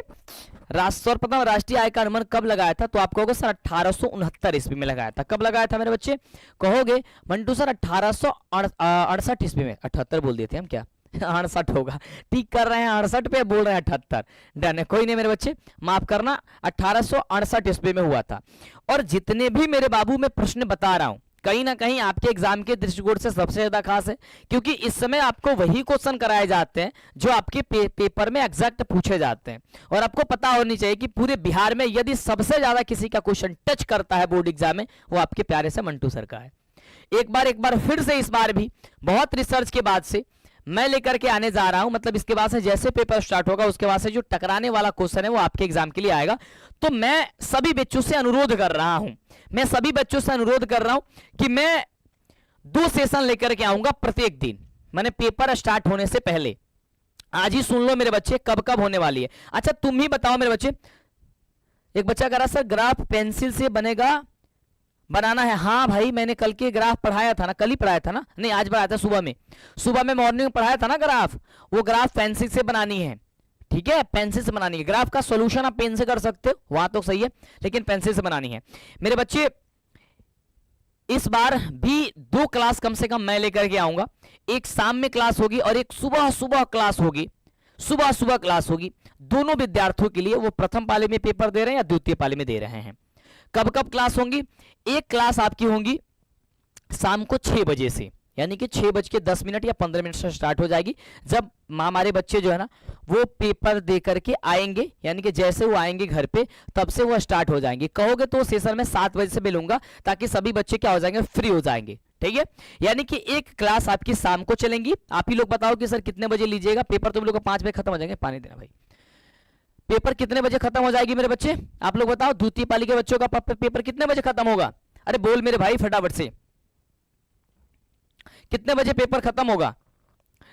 आय का अनुमान कब लगाया था? तो आप कहोगे सर 1869 ईस्वी में लगाया था। कब लगाया था मेरे बच्चे? कहोगे मंटू सर 1868 ईस्वी में। 78 बोल देते हैं हम, क्या 68 होगा, ठीक कर रहे हैं, 68 पे बोल रहे हैं 78। डन है, कोई नहीं मेरे बच्चे, माफ करना, 1868 ईस्वी में हुआ था। और जितने भी मेरे बाबू मैं प्रश्न बता रहा हूं कहीं ना कहीं आपके एग्जाम के दृष्टिकोण से सबसे ज्यादा खास है, क्योंकि इस समय आपको वही क्वेश्चन कराए जाते हैं जो आपके पेपर में एग्जैक्ट पूछे जाते हैं। और आपको पता होनी चाहिए कि पूरे बिहार में यदि सबसे ज्यादा किसी का क्वेश्चन टच करता है बोर्ड एग्जाम में, वो आपके प्यारे से मंटू सर का है। एक बार फिर से इस बार भी बहुत रिसर्च के बाद से मैं लेकर के आने जा रहा हूं, मतलब इसके बाद से जैसे पेपर स्टार्ट होगा उसके बाद से जो टकराने वाला क्वेश्चन है वो आपके एग्जाम के लिए आएगा। तो मैं सभी बच्चों से अनुरोध कर रहा हूं कि मैं 2 सेशन लेकर के आऊंगा प्रत्येक दिन, मैंने पेपर स्टार्ट होने से पहले। आज ही सुन लो मेरे बच्चे कब कब होने वाली है। अच्छा तुम ही बताओ मेरे बच्चे, एक बच्चा कह रहा सर ग्राफ पेंसिल से बनाना है। हाँ भाई मैंने कल के ग्राफ पढ़ाया था ना, कल ही पढ़ाया था ना, नहीं आज पढ़ाया था, सुबह में मॉर्निंग में पढ़ाया था ना ग्राफ। वो ग्राफ पेंसिल से बनानी है, ठीक है, पेंसिल से बनानी है। ग्राफ का सॉल्यूशन आप पेन से कर सकते हो, वहां तो सही है, लेकिन पेंसिल से बनानी है मेरे बच्चे। इस बार भी 2 क्लास कम से कम मैं लेकर के आऊंगा, एक शाम में क्लास होगी और एक सुबह क्लास होगी, दोनों विद्यार्थियों के लिए। वो प्रथम पाली में पेपर दे रहे हैं या द्वितीय पाली में दे रहे हैं। कब क्लास होंगी? एक क्लास आपकी होंगी शाम को 6 बजे से, यानी कि 6:10 या 15 से स्टार्ट हो जाएगी, जब हमारे बच्चे जो है ना वो पेपर दे करके आएंगे, यानी कि जैसे वो आएंगे घर पे तब से वो स्टार्ट हो जाएंगे। कहोगे तो सेशन में 7 बजे से मिलूंगा ताकि सभी बच्चे क्या हो जाएंगे, फ्री हो जाएंगे, ठीक है। यानी कि एक क्लास आपकी शाम को चलेंगी। आप ही लोग बताओ कि सर कितने बजे लीजिएगा? पेपर तुम लोग को 5 बजे खत्म हो जाएंगे। पानी देना भाई। पेपर कितने बजे खत्म हो जाएगी मेरे बच्चे? आप लोग बताओ, द्वितीय पाली के बच्चों का पेपर कितने बजे खत्म होगा? अरे बोल मेरे भाई फटाफट से, कितने बजे पेपर खत्म होगा?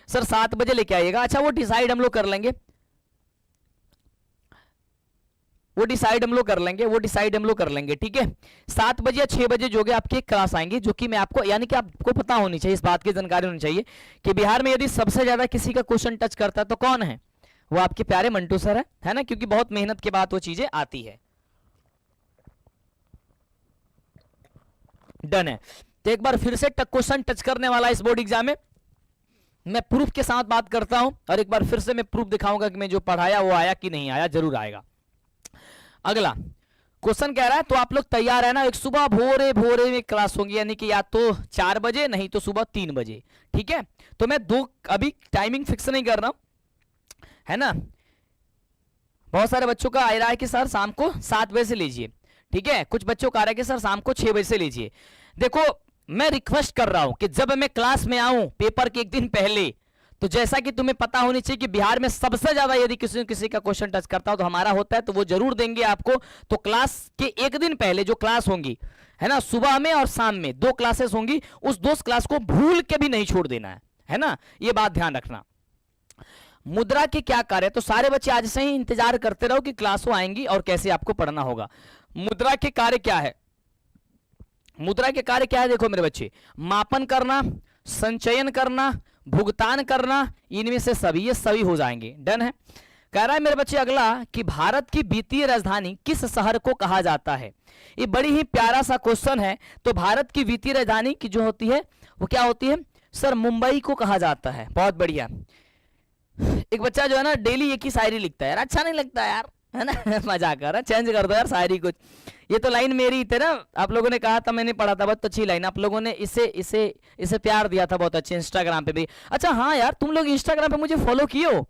सर 7 बजे लेके आइएगा। अच्छा वो डिसाइड हम लोग कर लेंगे, ठीक है। 7 बजे या 6 बजे जो आपकी क्लास आएंगी, जो कि मैं आपको, यानी कि आपको पता होनी चाहिए, इस बात की जानकारी होनी चाहिए कि बिहार में यदि सबसे ज्यादा किसी का क्वेश्चन टच करता है तो कौन है? वो आपके प्यारे मंटू सर है ना, क्योंकि बहुत मेहनत के बाद वो चीजें आती है। डन है। तो एक बार फिर से क्वेश्चन टच करने वाला इस बोर्ड एग्जाम में मैं प्रूफ के साथ बात करता हूं, और एक बार फिर से मैं प्रूफ दिखाऊंगा कि मैं जो पढ़ाया वो आया कि नहीं आया, जरूर आएगा। अगला क्वेश्चन कह रहा है, तो आप लोग तैयार है ना? एक सुबह भोरे में क्लास होंगी, यानी कि या तो 4 बजे नहीं तो सुबह 3 बजे, ठीक है। तो मैं 2 अभी टाइमिंग फिक्स नहीं कर रहा हूं, है ना। बहुत सारे बच्चों का आ रहा है कि सर शाम को 7 बजे से लीजिए, ठीक है। कुछ बच्चों का आ रहा है कि सर शाम को 6 बजे से लीजिए। देखो मैं रिक्वेस्ट कर रहा हूं कि जब मैं क्लास में आऊं पेपर के एक दिन पहले, तो जैसा कि तुम्हें पता होनी चाहिए कि बिहार में सबसे ज्यादा यदि किसी का क्वेश्चन टच करता हो तो हमारा होता है, तो वो जरूर देंगे आपको। तो क्लास के एक दिन पहले जो क्लास होंगी, है ना, सुबह में और शाम में 2 क्लासेस होंगी, उस 2 क्लास को भूल के भी नहीं छोड़ देना है ना, ये बात ध्यान रखना। मुद्रा के क्या कार्य? तो सारे बच्चे आज से ही इंतजार करते रहो कि क्लासों आएंगी और कैसे आपको पढ़ना होगा। मुद्रा के कार्य क्या है? मुद्रा के कार्य क्या है? देखो मेरे बच्चे, मापन करना, संचयन करना, भुगतान करना, इनमें से सभी, ये सभी हो जाएंगे। डन है। कह रहा है मेरे बच्चे अगला कि भारत की वित्तीय राजधानी किस शहर को कहा जाता है? ये बड़ी ही प्यारा सा क्वेश्चन है। तो भारत की वित्तीय राजधानी की जो होती है वो क्या होती है? सर मुंबई को कहा जाता है। बहुत बढ़िया। एक बच्चा जो है ना डेली एक ही शायरी लिखता है यार, अच्छा नहीं लगता यार, है ना। मजाक कर रहा, चेंज कर दो यार शायरी कुछ। ये तो लाइन मेरी थे ना, आप लोगों ने कहा था, मैंने पढ़ा था, बहुत अच्छी लाइन, आप लोगों ने इसे इसे इसे प्यार दिया था बहुत अच्छे, इंस्टाग्राम पे भी। अच्छा हाँ यार, तुम लोग इंस्टाग्राम पे मुझे फॉलो किए हो?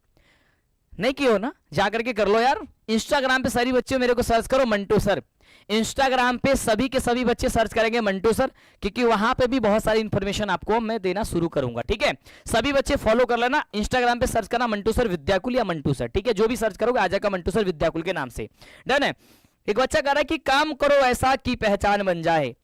नहीं किए हो ना, जा करके कर लो यार। इंस्टाग्राम पे सारी बच्चे मेरे को सर्च करो मंटू सर, इंस्टाग्राम पे सभी के सभी बच्चे सर्च करेंगे मंटू सर, क्योंकि वहां पे भी बहुत सारी इंफॉर्मेशन आपको मैं देना शुरू करूंगा, ठीक है। सभी बच्चे फॉलो कर लेना, इंस्टाग्राम पे सर्च करना मंटू सर विद्याकुल या मंटू सर, ठीक है, जो भी सर्च करोगे आ जाएगा मंटू सर विद्याकुल के नाम से। डन है। एक बच्चा कह रहा है कि काम करो ऐसा कि पहचान बन जाए,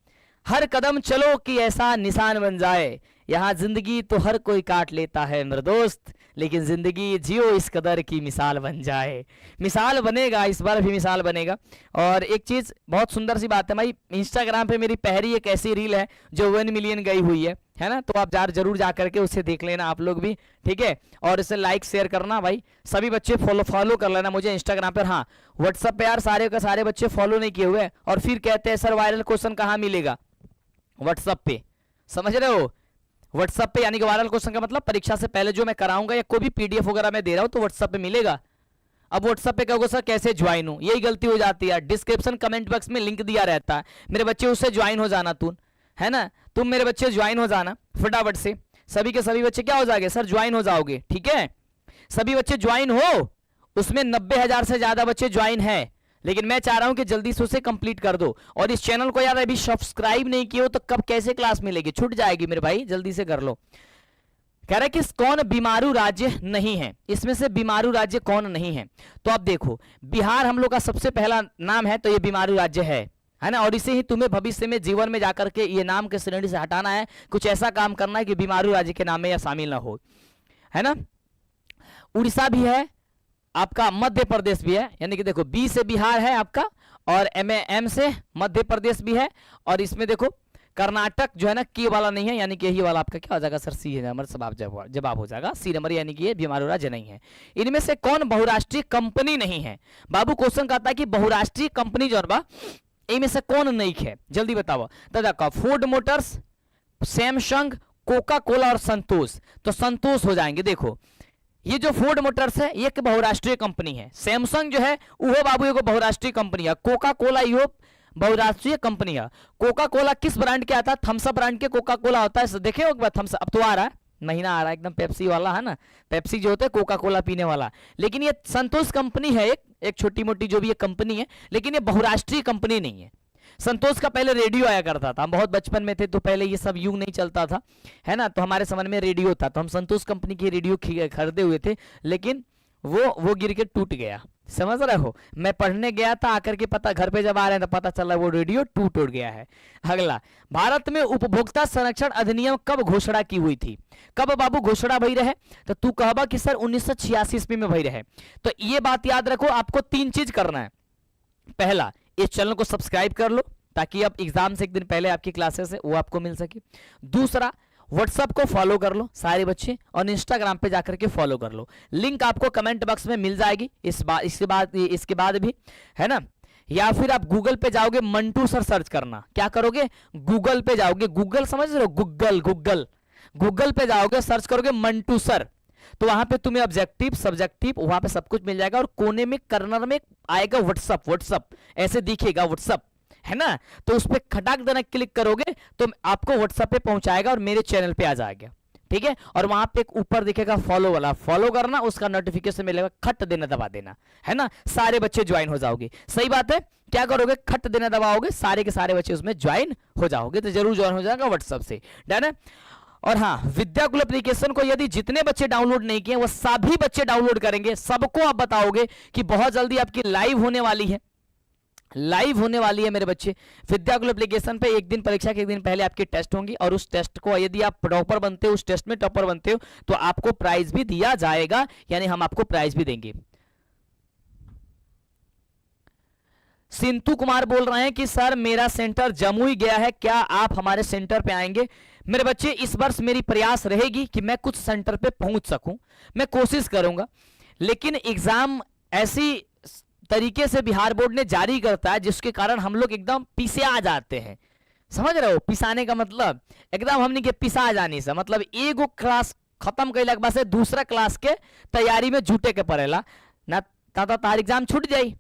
हर कदम चलो कि ऐसा निशान बन जाए, यहाँ जिंदगी तो हर कोई काट लेता है मेरे दोस्त, लेकिन जिंदगी जियो इस कदर की मिसाल बन जाए। मिसाल बनेगा, इस बार भी मिसाल बनेगा। और एक चीज बहुत सुंदर सी बात है भाई, इंस्टाग्राम पे मेरी पहली एक ऐसी रील है जो 1 मिलियन गई हुई है ना, तो आप जरूर जा करके उसे देख लेना आप लोग भी, ठीक है। और इसे लाइक शेयर करना भाई, सभी बच्चे फॉलो कर लेना मुझे इंस्टाग्राम पर। हाँ व्हाट्सएप पे यार सारे के सारे बच्चे फॉलो नहीं किए हुए और फिर कहते हैं सर वायरल क्वेश्चन कहाँ मिलेगा, व्हाट्सएप पे, समझ रहे हो। व्हाट्सएप पे यानी कि वायरल क्वेश्चन का मतलब परीक्षा से पहले जो मैं कराऊंगा या कोई भी पीडीएफ वगैरह मैं दे रहा हूं तो व्हाट्सएप पे मिलेगा। अब व्हाट्सएप पे कहोगे सर कैसे ज्वाइन हो, यही गलती हो जाती है। डिस्क्रिप्शन कमेंट बॉक्स में लिंक दिया रहता है, मेरे बच्चे उससे ज्वाइन हो जाना, तुम है ना, तुम मेरे बच्चे ज्वाइन हो जाना फटाफट से। सभी के सभी बच्चे क्या हो जाओगे सर, ज्वाइन हो जाओगे, ठीक है। सभी बच्चे ज्वाइन हो, उसमें 90,000 से ज्यादा बच्चे ज्वाइन है, लेकिन मैं चाह रहा हूं कि जल्दी से उसे कंप्लीट कर दो। और इस चैनल को यार अभी सब्सक्राइब नहीं किए हो तो कब कैसे क्लास मिलेगी, छूट जाएगी मेरे भाई, जल्दी से कर लो। कह रहा है कि कौन बीमारू राज्य नहीं है, इसमें से बीमारू राज्य कौन नहीं है, तो आप देखो बिहार हम लोग का सबसे पहला नाम है, तो ये बीमारू राज्य है ना। और इसे ही तुम्हें भविष्य में जीवन में जाकर के ये नाम के श्रेणी से हटाना है, कुछ ऐसा काम करना है कि बीमारू राज्य के नाम में यह शामिल ना हो, है ना। उड़ीसा भी है आपका, मध्य प्रदेश भी है, यानी कि देखो बी से बिहार है आपका, और एम से मध्य प्रदेश भी है, और इसमें देखो कर्नाटक जो है ना के वाला नहीं है, यानी कि यही वाला आपका क्या हो जाएगा सर, सी नंबर जवाब हो जाएगा सी नंबर, यानी कि ये बीमारू राज्य नहीं है। इनमें से कौन बहुराष्ट्रीय कंपनी नहीं है, बाबू क्वेश्चन कहता है कि बहुराष्ट्रीय कंपनी जो बा इनमें से कौन नहीं है, जल्दी बताओ दादा का। Ford Motors, Samsung, Coca Cola और संतोष, तो संतोष हो जाएंगे। देखो ये जो फोर्ड मोटर्स है ये एक बहुराष्ट्रीय कंपनी है, सैमसंग जो है वो बाबू एक बहुराष्ट्रीय कंपनी है, कोका कोला यो बहुराष्ट्रीय कंपनी है। कोका कोला किस ब्रांड के आता है, थम्सअप ब्रांड के कोका कोला होता है, देखे हो थम्सअप, अब तो आ रहा है महीना आ रहा है एकदम पेप्सी वाला, है ना, पेप्सी जो होता है कोका कोला पीने वाला। लेकिन ये संतोष कंपनी है, एक छोटी मोटी जो भी ये कंपनी है, लेकिन ये बहुराष्ट्रीय कंपनी नहीं है। संतोष का पहले रेडियो आया करता था, हम बहुत बचपन में थे तो पहले ये सब युग नहीं चलता था, है ना, तो हमारे समझ में रेडियो था, तो हम संतोष कंपनी के रेडियो खरीदे हुए थे, लेकिन वो गिर के टूट गया, समझ रहे हो। मैं पढ़ने गया था, आकर के पता घर पे जब आ रहे हैं तो पता चला वो रेडियो टूट गया है। अगला, भारत में उपभोक्ता संरक्षण अधिनियम कब घोषणा की हुई थी, कब बाबू घोषणा भई रहे, तो तू कहबा कि सर 1986 ईस्वी में भई रहे। तो ये बात याद रखो, आपको 3 चीज करना है। पहला, इस चैनल को सब्सक्राइब कर लो ताकि अब एग्जाम से एक दिन पहले आपकी क्लासेस है वो आपको मिल सके। दूसरा, व्हाट्सएप को फॉलो कर लो सारे बच्चे, और इंस्टाग्राम पे जाकर के फॉलो कर लो, लिंक आपको कमेंट बॉक्स में मिल जाएगी इसके बाद भी, है ना। या फिर आप गूगल पे जाओगे, मंटू सर सर्च करना, क्या करोगे, गूगल पे जाओगे, गूगल समझ रहे हो, गूगल पे जाओगे, सर्च करोगे मंटू सर, तो वहां पे तुम्हें ऑब्जेक्टिव सब्जेक्टिव वहां पे सब कुछ मिल जाएगा, और कोने में कर्नर में आएगा व्हाट्सअप ऐसे दिखेगा व्हाट्सअप, है ना, तो उस पर खटाक देना क्लिक करोगे तो आपको व्हाट्सएप पे पहुंचाएगा और मेरे चैनल पे आ जाएगा, ठीक है। और वहां पे एक ऊपर दिखेगा फॉलो वाला, फॉलो करना, उसका नोटिफिकेशन मिलेगा, खट देना दबा देना, है ना, सारे बच्चे ज्वाइन हो जाओगे। सही बात है, क्या करोगे, खट देना दबाओगे, सारे के सारे बच्चे उसमें ज्वाइन हो जाओगे, तो जरूर ज्वाइन हो जाएगा व्हाट्सएप से, डन है। और हाँ, विद्याकुल एप्लीकेशन को यदि जितने बच्चे डाउनलोड नहीं किए वो सभी बच्चे डाउनलोड करेंगे, सबको आप बताओगे कि बहुत जल्दी आपकी लाइव होने वाली है, मेरे बच्चे। विद्याकुल एप्लीकेशन पे एक दिन, परीक्षा के एक दिन पहले आपकी टेस्ट होंगी, और उस टेस्ट को यदि आप टॉपर बनते हो, उस टेस्ट में टॉपर बनते हो, तो आपको प्राइज भी दिया जाएगा, यानी हम आपको प्राइज भी देंगे। सिंतु कुमार बोल रहे हैं कि सर मेरा सेंटर जमुई गया है, क्या आप हमारे सेंटर पे आएंगे। मेरे बच्चे, इस वर्ष मेरी प्रयास रहेगी कि मैं कुछ सेंटर पे पहुंच सकूं, मैं कोशिश करूंगा, लेकिन एग्जाम ऐसी तरीके से बिहार बोर्ड ने जारी करता है जिसके कारण हम लोग एकदम पीछे आ जाते हैं, समझ रहे हो। पिसाने का मतलब एकदम हमने के पिसा जाने से मतलब एगो क्लास खत्म कैला के बाद से दूसरा क्लास के तैयारी में जुटे के पड़ेला ना, तार एग्जाम छूट जाई,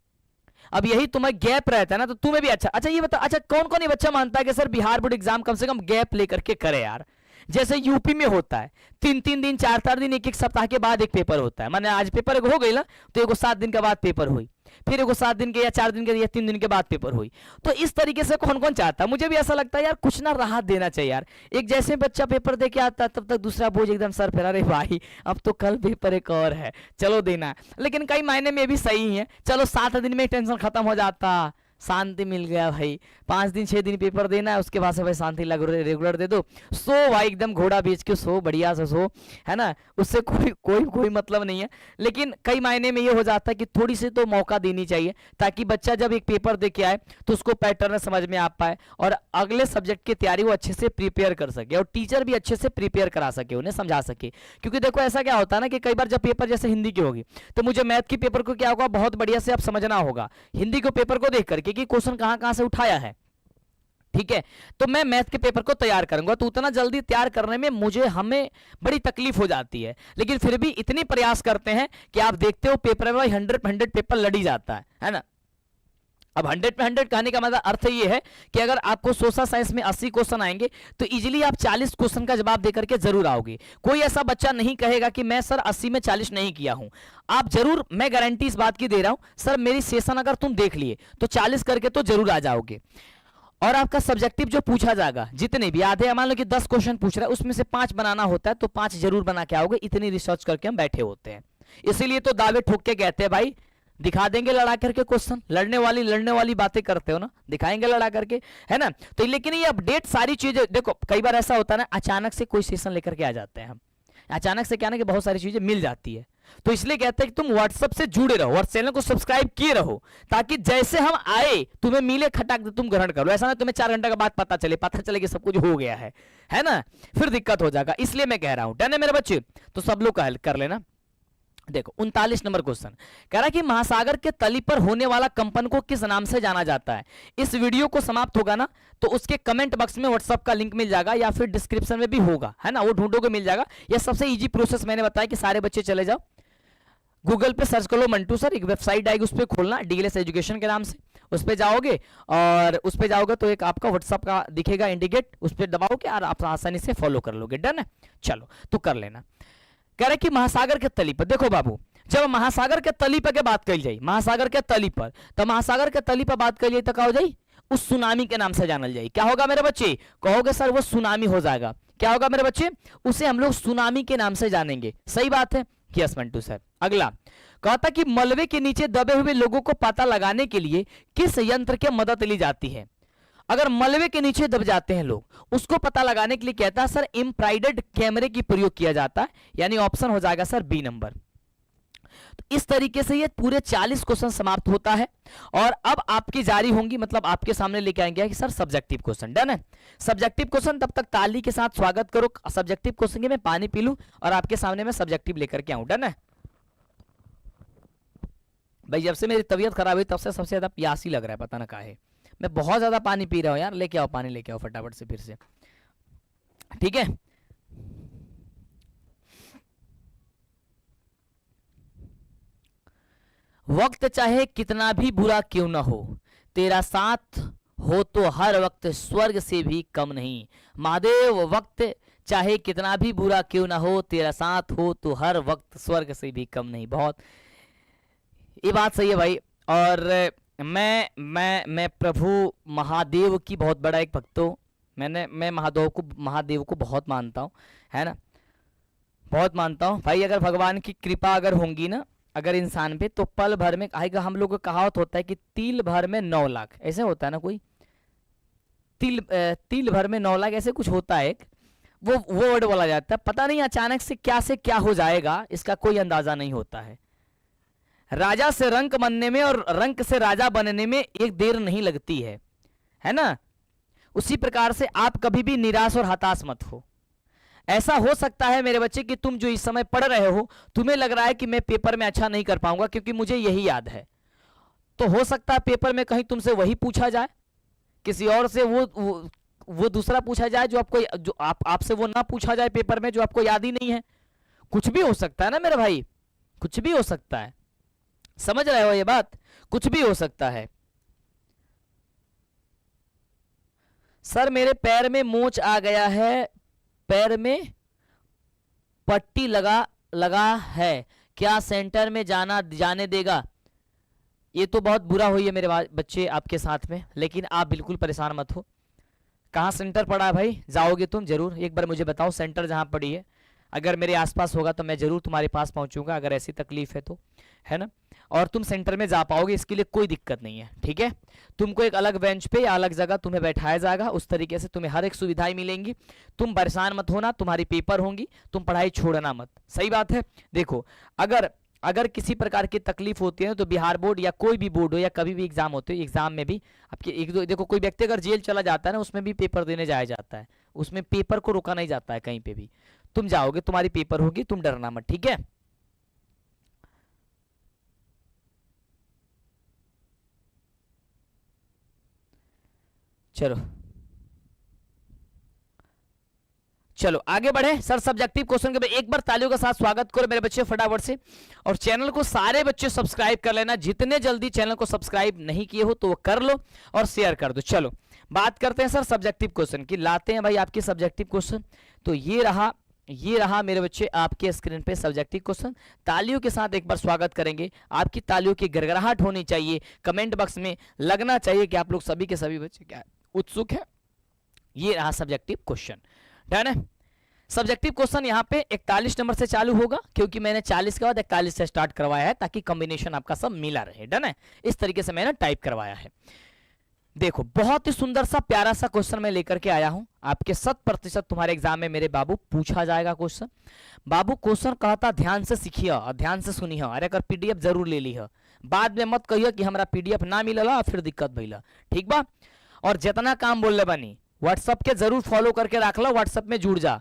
अब यही तुम्हें गैप रहता है ना, तो तुम्हें भी अच्छा ये बता, अच्छा कौन कौन ये बच्चा मानता है कि सर बिहार बोर्ड एग्जाम कम से कम गैप लेकर के करे यार, जैसे यूपी में होता है 3-3 दिन 4-4 दिन, एक सप्ताह के बाद एक पेपर होता है। माने आज पेपर हो गई ना, तो एगो 7 दिन के बाद पेपर हुई, फिर एगो 7 दिन के या 4 दिन के या 3 दिन के बाद पेपर हुई। तो इस तरीके से कौन कौन चाहता है? मुझे भी ऐसा लगता है यार कुछ ना राहत देना चाहिए यार। एक जैसे बच्चा पेपर दे के आता है तब तक दूसरा बोझ एकदम सर पर, अरे भाई अब तो कल पेपर एक और है, चलो देना। लेकिन कई मायने में भी सही है, चलो 7 दिन में टेंशन खत्म हो जाता, शांति मिल गया भाई। 5 दिन 6 दिन पेपर देना है, उसके बाद से भाई शांति लग रेगुलर दे दो, सो भाई एकदम घोड़ा बेच के सो, बढ़िया से सो, है ना, उससे कोई मतलब नहीं है। लेकिन कई मायने में ये हो जाता है कि थोड़ी सी तो मौका देनी चाहिए, ताकि बच्चा जब एक पेपर दे के आए तो उसको पैटर्न समझ में आ पाए और अगले सब्जेक्ट की तैयारी वो अच्छे से प्रिपेयर कर सके, और टीचर भी अच्छे से प्रिपेयर करा सके, उन्हें समझा सके। क्योंकि देखो ऐसा क्या होता है ना कि कई बार जब पेपर जैसे हिंदी की होगी, तो मुझे मैथ की पेपर को क्या होगा बहुत बढ़िया से आप समझना होगा हिंदी के पेपर को देख करके कि क्वेश्चन कहां कहां से उठाया है, ठीक है। तो मैं मैथ के पेपर को तैयार करूंगा, तो उतना जल्दी तैयार करने में हमें बड़ी तकलीफ हो जाती है, लेकिन फिर भी इतनी प्रयास करते हैं कि आप देखते हो पेपर में 100 पे 100 पेपर लड़ी जाता है ना। अब 100 पे 100 कहने का मतलब अर्थ ये है कि अगर आपको सोशल साइंस में 80 क्वेश्चन आएंगे तो इजीली आप 40 क्वेश्चन का जवाब देकर के जरूर आओगे। कोई ऐसा बच्चा नहीं कहेगा कि मैं सर 80 में 40 नहीं किया हूं। आप जरूर, मैं गारंटी इस बात की दे रहा हूं, सर मेरी सेशन अगर तुम देख लिए तो 40 करके तो जरूर आ जाओगे। और आपका सब्जेक्टिव जो पूछा जाएगा, जितने भी आधे, मान लो कि 10 क्वेश्चन पूछ रहा है, उसमें से 5 बनाना होता है, तो 5 जरूर बना के आओगे। इतनी रिसर्च करके हम बैठे होते हैं, इसीलिए तो दावे ठोक के कहते हैं भाई दिखा देंगे लड़ा करके क्वेश्चन। लड़ने वाली बातें करते हो ना, दिखाएंगे लड़ा करके, है ना। तो लेकिन ये अपडेट सारी चीजें देखो, कई बार ऐसा होता है ना, अचानक से कोई सेशन लेकर के आ जाते हैं हम, अचानक से क्या ना कि बहुत सारी चीजें मिल जाती है, तो इसलिए कहते हैं कि तुम व्हाट्सएप से जुड़े रहो और चैनल को सब्सक्राइब किए रहो, ताकि जैसे हम आए तुम्हें मिले खटाक तुम ग्रहण कर लो। ऐसा ना तुम्हें 4 घंटे के बाद पता चले कि सब कुछ हो गया है ना, फिर दिक्कत हो जाएगा। इसलिए मैं कह रहा हूं, डन है मेरे बच्चे? तो सब लोग का हेल्प कर लेना। देखो 39 नंबर क्वेश्चन कह रहा है कि महासागर के तली पर होने वाला कंपन को किस नाम से जाना जाता है। इस वीडियो को समाप्त होगा ना तो उसके कमेंट बॉक्स में व्हाट्सएप का लिंक मिल जाएगा, या फिर डिस्क्रिप्शन में भी होगा, है ना, वो ढूंढोगे मिल जाएगा। यह सबसे इजी प्रोसेस मैंने बताया कि सारे बच्चे चले जाओ गूगल पे सर्च कर लो मंटू सर, एक वेबसाइट आएगी उस पर खोलना, डीएलएस एजुकेशन के नाम से, उस पर जाओगे और उस पर जाओगे तो एक आपका व्हाट्सएप का दिखेगा इंडिकेट, उस पर दबाओगे और आप आसानी से फॉलो कर लोगे। डन है, चलो तो कर लेना। कह रहे कि महासागर के तली पर, देखो बाबू जब महासागर के तली पर के बात कही जाए, महासागर के तली पर, तो महासागर के तली पर बात कही जाए तो क्या हो जाए, उस सुनामी के नाम से जानल जाए। क्या होगा मेरे बच्चे? कहोगे सर वो सुनामी हो जाएगा। क्या होगा मेरे बच्चे? उसे हम लोग सुनामी के नाम से जानेंगे। सही बात है, यस मंटू सर। अगला कहता कि मलबे के नीचे दबे हुए लोगों को पता लगाने के लिए किस यंत्र की मदद ली जाती है। अगर मलबे के नीचे दब जाते हैं लोग, उसको पता लगाने के लिए कहता है सर इंफ्रारेड कैमरे की प्रयोग किया जाता है, यानी ऑप्शन हो जाएगा सर बी नंबर। तो इस तरीके से ये पूरे 40 क्वेश्चन समाप्त होता है, और अब आपकी जारी होंगी, मतलब आपके सामने लेके आएंगे कि सर सब्जेक्टिव क्वेश्चन। डन है, सब्जेक्टिव क्वेश्चन। तब तक ताली के साथ स्वागत करो सब्जेक्टिव क्वेश्चन के, मैं पानी पी लूं और आपके सामने मैं सब्जेक्टिव लेकर के आऊं। डन है भाई, जब से मेरी तबीयत खराब हुई तब से सबसे ज्यादा प्यास ही लग रहा है, पता ना क्या है। मैं बहुत ज्यादा पानी पी रहा हूं यार, लेके आओ पानी, लेके आओ फटाफट से फिर से, ठीक है। वक्त चाहे कितना भी बुरा क्यों ना हो, तेरा साथ हो तो हर वक्त स्वर्ग से भी कम नहीं। महादेव, वक्त चाहे कितना भी बुरा क्यों ना हो, तेरा साथ हो तो हर वक्त स्वर्ग से भी कम नहीं। बहुत ये बात सही है भाई। और मैं प्रभु महादेव की बहुत बड़ा एक भक्त हूँ। मैं महादेव को बहुत मानता हूँ, है ना, बहुत मानता हूँ भाई। अगर भगवान की कृपा अगर होंगी ना अगर इंसान पे, तो पल भर में आएगा। हम लोग को कहावत होता है कि तिल भर में 9 लाख, ऐसे होता है ना, कोई तिल भर में 9 लाख ऐसे कुछ होता है एक, वो वर्ड बोला जाता है। पता नहीं अचानक से क्या हो जाएगा, इसका कोई अंदाजा नहीं होता है। राजा से रंक बनने में और रंक से राजा बनने में एक देर नहीं लगती है ना। उसी प्रकार से आप कभी भी निराश और हताश मत हो। ऐसा हो सकता है मेरे बच्चे कि तुम जो इस समय पढ़ रहे हो, तुम्हें लग रहा है कि मैं पेपर में अच्छा नहीं कर पाऊंगा क्योंकि मुझे यही याद है, तो हो सकता है पेपर में कहीं तुमसे वही पूछा जाए, किसी और से वो दूसरा पूछा जाए जो आपसे वो ना पूछा जाए पेपर में, जो आपको याद ही नहीं है। कुछ भी हो सकता है ना मेरे भाई, कुछ भी हो सकता है, समझ रहे हो ये बात? कुछ भी हो सकता है। सर मेरे पैर में मोच आ गया है, पैर में पट्टी लगा लगा है, क्या सेंटर में जाने देगा? ये तो बहुत बुरा हुई है मेरे बच्चे आपके साथ में, लेकिन आप बिल्कुल परेशान मत हो। कहाँ सेंटर पड़ा है भाई? जाओगे तुम जरूर, एक बार मुझे बताओ सेंटर जहाँ पड़ी है। अगर मेरे आसपास होगा तो मैं जरूर तुम्हारे पास पहुंचूंगा, अगर ऐसी तकलीफ है तो, है ना। और तुम सेंटर में जा पाओगे, इसके लिए कोई दिक्कत नहीं है, ठीक है। तुमको एक अलग बेंच पे या अलग जगह तुम्हें बैठाया जाएगा, उस तरीके से तुम्हें हर एक सुविधाएं मिलेंगी। तुम परेशान मत होना, तुम्हारी पेपर होंगी, तुम पढ़ाई छोड़ना मत, सही बात है। देखो अगर किसी प्रकार की तकलीफ होती है तो बिहार बोर्ड या कोई भी बोर्ड हो या कभी भी एग्जाम होते हो, एग्जाम में भी आपके एक दो, देखो कोई व्यक्ति अगर जेल चला जाता है ना, उसमें भी पेपर देने जाया जाता है, उसमें पेपर को रोका नहीं जाता है कहीं पे भी। तुम जाओगे, तुम्हारी पेपर होगी, तुम डरना मत, ठीक है। चलो चलो आगे बढ़े सर। सब्जेक्टिव क्वेश्चन के एक बार तालियों के साथ स्वागत करो मेरे बच्चे फटाफट से, और चैनल को सारे बच्चे सब्सक्राइब कर लेना। जितने जल्दी चैनल को सब्सक्राइब नहीं किए हो तो वो कर लो और शेयर कर दो। चलो बात करते हैं सर सब्जेक्टिव क्वेश्चन की, लाते हैं भाई आपके सब्जेक्टिव क्वेश्चन। तो ये रहा मेरे बच्चे आपके स्क्रीन पे सब्जेक्टिव क्वेश्चन। तालियों के साथ एक बार स्वागत करेंगे, आपकी तालियों की गड़गड़ाहट होनी चाहिए, कमेंट बॉक्स में लगना चाहिए कि आप लोग सभी के सभी बच्चे क्या उत्सुक है। ये रहा सब्जेक्टिव क्वेश्चन, डन है। सब्जेक्टिव क्वेश्चन यहाँ पे 41 नंबर से चालू होगा, क्योंकि मैंने 40 के बाद 41 से स्टार्ट करवाया है ताकि कॉम्बिनेशन आपका सब मिला रहे, डन है। इस तरीके से मैंने टाइप करवाया है। देखो बहुत ही सुंदर सा प्यारा सा क्वेश्चन मैं लेकर के आया हूं आपके 100% तुम्हारे एग्जाम में मेरे बाबू पूछा जाएगा क्वेश्चन। बाबू क्वेश्चन कहता ध्यान से सीखिए और ध्यान से सुनिए, अरे अगर पीडीएफ जरूर ले ली है, बाद में मत कहिए कि हमारा पीडीएफ ना मिलला फिर दिक्कत भइला, ठीक बा। और जितना काम बोलले बनी व्हाट्सएप के जरूर फॉलो करके रख लो, व्हाट्सएप में जुड़ जा,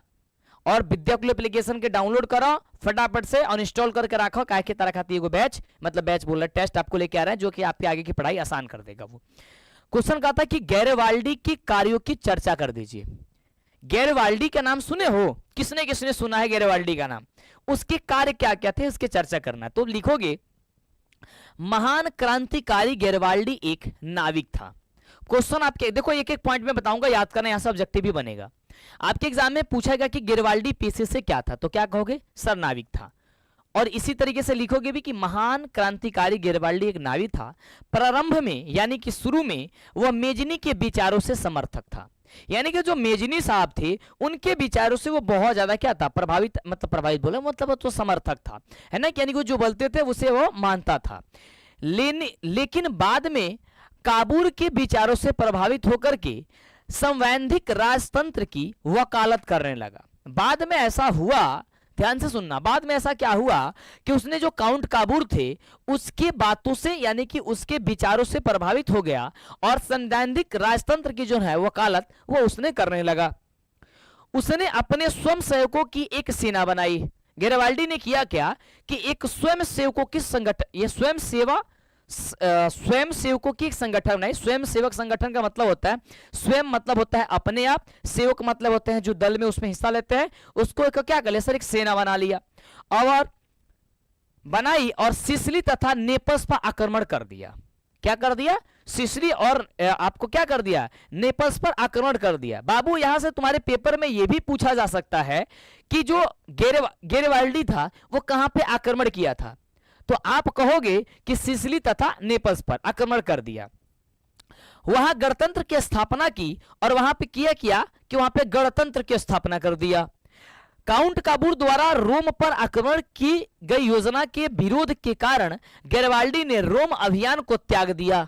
और विद्याकुल एप्लीकेशन के डाउनलोड करो फटाफट से और इंस्टॉल करके रखो, काहे की तरह खाती है बैच, मतलब बैच बोल रहा टेस्ट आपको लेके आ रहा है जो कि आपके आगे की पढ़ाई आसान कर देगा। वो क्वेश्चन कहता है कि गैरिबाल्डी की कार्यों की चर्चा कर दीजिए। गैरिबाल्डी का नाम सुने हो? किसने किसने सुना है गैरिबाल्डी का नाम? उसके कार्य क्या क्या थे इसकी चर्चा करना है। तो लिखोगे महान क्रांतिकारी गैरिबाल्डी एक नाविक था। क्वेश्चन आपके देखो एक एक पॉइंट में बताऊंगा, याद करना, यहां से ऑब्जेक्टिव भी बनेगा। आपके एग्जाम में पूछा गया कि गैरिबाल्डी पेशे से क्या था, तो क्या कहोगे? सर नाविक था। और इसी तरीके से लिखोगे भी कि महान क्रांतिकारी गैरिबाल्डी एक नाविक था। प्रारंभ में यानी कि शुरू में वह मेजनी के विचारों से समर्थक था, यानी कि जो मेजनी साहब थे उनके विचारों से वो बहुत ज्यादा क्या था, प्रभावित, मतलब प्रभावित बोले मतलब तो समर्थक था, है ना, यानी कि जो बोलते थे उसे वो मानता था। लेकिन बाद में काबूल के विचारों से प्रभावित होकर के संवैधानिक राजतंत्र की वकालत करने लगा। बाद में ऐसा हुआ, ध्यान से सुनना, बाद में ऐसा क्या हुआ कि उसने जो काउंट काबूल थे उसके बातों से यानी कि उसके विचारों से प्रभावित हो गया और संवैधानिक राजतंत्र की जो है वकालत वो उसने करने लगा। उसने अपने स्वयं सेवकों की एक सेना बनाई। गैरिबाल्डी ने किया क्या कि एक स्वयं सेवकों की संगठन, ये स्वयं सेवकों की एक संगठन बनाई। स्वयं सेवक संगठन का मतलब होता है, स्वयं मतलब होता है अपने आप, सेवक मतलब होते हैं जो दल में उसमें हिस्सा लेते हैं, उसको एक क्या कर लिया सर, एक सेना बना लिया और बनाई और सिसिली तथा नेपल्स पर आक्रमण कर दिया। क्या कर दिया? सिसिली और आपको क्या कर दिया, नेपल्स पर आक्रमण कर दिया। बाबू यहां से तुम्हारे पेपर में यह भी पूछा जा सकता है कि जो गैरिबाल्डी था वो कहां पे आक्रमण किया था, तो आप कहोगे कि सिसिली तथा नेपल्स पर आक्रमण कर दिया। वहां गणतंत्र की स्थापना की और वहां पे किया कि वहां पे गणतंत्र की स्थापना कर दिया। काउंट काबूल द्वारा रोम पर आक्रमण की गई योजना के विरोध के कारण गैरिबाल्डी ने रोम अभियान को त्याग दिया।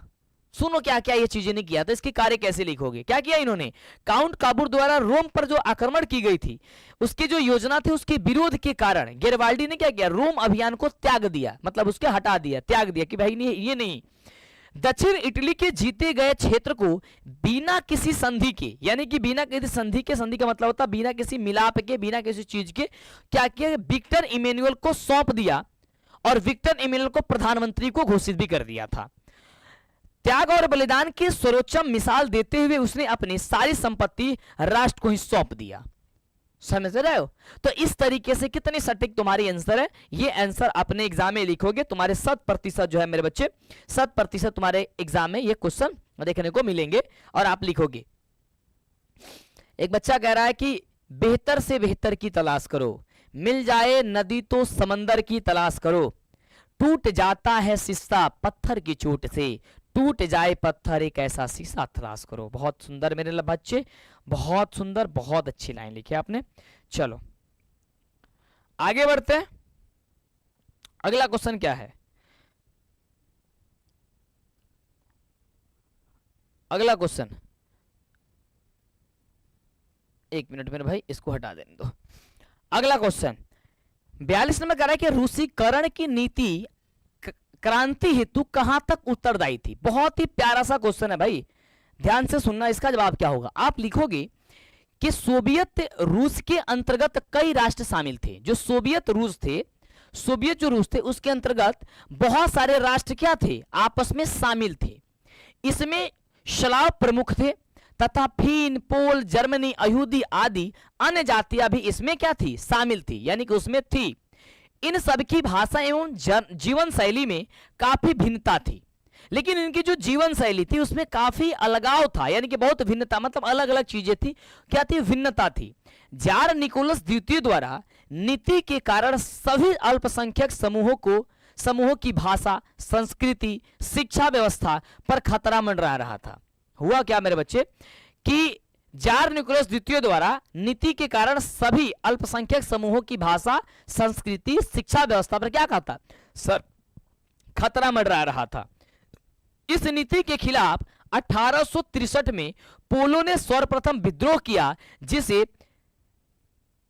सुनो क्या क्या ये चीजें नहीं किया, तो इसके कार्य कैसे लिखोगे? क्या किया इन्होंने? काउंट काबूल द्वारा रोम पर जो आक्रमण की गई थी उसकी जो योजना थी उसके विरोध के कारण गैरिबाल्डी ने क्या किया, रोम अभियान को त्याग दिया, मतलब उसके हटा दिया, त्याग दिया कि भाई नहीं, ये नहीं। दक्षिण इटली के जीते गए क्षेत्र को बिना किसी संधि के, यानी कि बिना किसी संधि के, संधि का मतलब होता है बिना किसी मिलाप के, बिना किसी चीज के, क्या किया, विक्टर इमैनुअल को सौंप दिया और विक्टर इमैनुअल को प्रधानमंत्री को घोषित भी कर दिया था। त्याग और बलिदान की सर्वोच्च मिसाल देते हुए उसने अपनी सारी संपत्ति राष्ट्र को ही सौंप दिया। समझ रहे हो? तो इस तरीके से कितनी सटीक तुम्हारी आंसर है, ये आंसर अपने एग्जाम में लिखोगे, तुम्हारे 100% जो है मेरे बच्चे, 100% तुम्हारे एग्जाम में ये क्वेश्चन देखने को मिलेंगे और आप लिखोगे। एक बच्चा कह रहा है कि बेहतर से बेहतर की तलाश करो, मिल जाए नदी तो समंदर की तलाश करो, टूट जाता है शीशा पत्थर की चोट से, टूट जाए पत्थर एक ऐसा शीशा तलाश करो। बहुत सुंदर मेरे बच्चे, बहुत सुंदर, बहुत अच्छी लाइन लिखी आपने। चलो आगे बढ़ते हैं। अगला क्वेश्चन क्या है? अगला क्वेश्चन, एक मिनट मेरे भाई, इसको हटा देने दो। अगला क्वेश्चन 42 नंबर कह रहा है कि रूसीकरण की नीति क्रांति हेतु कहां तक उत्तरदायी थी। बहुत ही प्यारा सा क्वेश्चन है भाई, ध्यान से सुनना। इसका जवाब क्या होगा? आप लिखोगे कि सोवियत रूस के अंतर्गत कई राष्ट्र शामिल थे। जो सोवियत रूस थे, सोवियत जो रूस थे उसके अंतर्गत बहुत सारे राष्ट्र क्या थे? आपस में शामिल थे। इसमें स्लाव प्रमुख थे तथा फिन, पोल, जर्मनी, यहूदी आदि अन्य जातियां भी इसमें क्या थी? शामिल थी, यानी कि उसमें थी। इन सबकी भाषा एवं जीवन शैली में काफी भिन्नता थी, लेकिन इनकी जो जीवन शैली थी उसमें काफी अलगाव था, यानी कि बहुत भिन्नता, मतलब अलग अलग चीजें थी। क्या थी? भिन्नता थी। जार निकोलस द्वितीय द्वारा नीति के कारण सभी अल्पसंख्यक समूहों की भाषा, संस्कृति, शिक्षा व्यवस्था पर खतरा मंडरा रहा था। हुआ क्या मेरे बच्चे कि जार निकोलस द्वितीय द्वारा नीति के कारण सभी अल्पसंख्यक समूहों की भाषा, संस्कृति, शिक्षा व्यवस्था पर क्या कहता सर? खतरा मंडरा रहा था। इस नीति के खिलाफ 1863 में पोलो ने सर्वप्रथम विद्रोह किया, जिसे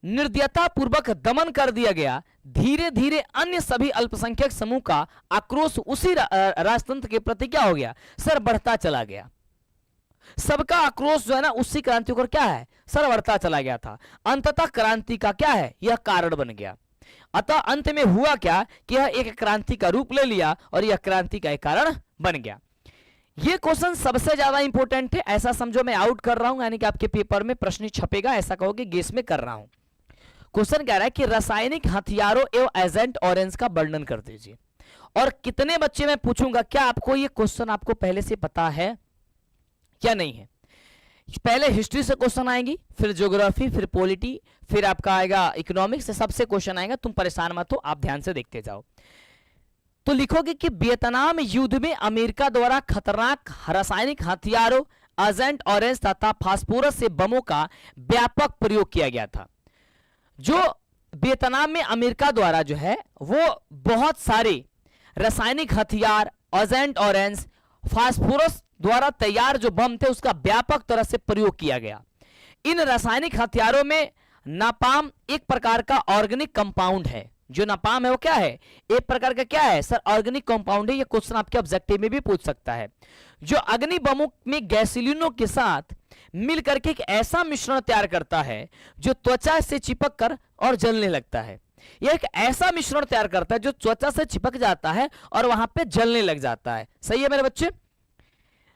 निर्दयता पूर्वक दमन कर दिया गया। धीरे धीरे अन्य सभी अल्पसंख्यक समूह का आक्रोश उसी राजतंत्र के प्रति क्या हो गया सर? बढ़ता चला गया। सबका आक्रोश जो है ना उसी क्रांति को क्या है सर? बढ़ता चला गया था। अंततः क्रांति का क्या है? यह कारण बन गया। अतः अंत में हुआ क्या कि यह एक क्रांति का रूप ले लिया और यह क्रांति का एक कारण बन गया। यह क्वेश्चन सबसे ज्यादा इंपॉर्टेंट है, ऐसा समझो मैं आउट कर रहा हूं, यानी कि आपके पेपर में प्रश्न छपेगा, ऐसा कहोगे गेस में कर रहा हूं। क्वेश्चन कह रहा है कि रासायनिक हथियारों एवं एजेंट ऑरेंज का वर्णन कर दीजिए। और कितने बच्चे मैं पूछूंगा, क्या आपको यह क्वेश्चन आपको पहले से पता है क्या नहीं है? पहले हिस्ट्री से क्वेश्चन आएंगी, फिर ज्योग्राफी, फिर पॉलिटी, फिर आपका आएगा इकोनॉमिक्स से, सबसे क्वेश्चन आएगा। तुम परेशान मत हो, आप ध्यान से देखते जाओ। तो लिखोगे कि वियतनाम युद्ध में अमेरिका द्वारा खतरनाक रासायनिक हथियारों एजेंट ऑरेंज तथा फास्फोरस से बमों का व्यापक प्रयोग किया गया था। जो वियतनाम में अमेरिका द्वारा जो है वो बहुत सारे रासायनिक हथियार, एजेंट ऑरेंज, फास्फोरस द्वारा तैयार जो बम थे उसका व्यापक तरह से प्रयोग किया गया। इन रासायनिक हथियारों में नापाम एक प्रकार का ऑर्गेनिक कंपाउंड है। जो नापाम है वो क्या है? एक प्रकार का क्या है सर? ऑर्गेनिक कंपाउंड है। ये क्वेश्चन आपके ऑब्जेक्टिव में भी पूछ सकता है। जो अग्नि बमों में गैसोलीनों के साथ मिलकर के एक ऐसा मिश्रण तैयार करता है जो त्वचा से चिपक कर और जलने लगता है। यह एक ऐसा मिश्रण तैयार करता है जो त्वचा से चिपक जाता है और वहां पे जलने लग जाता है। सही है मेरे बच्चे?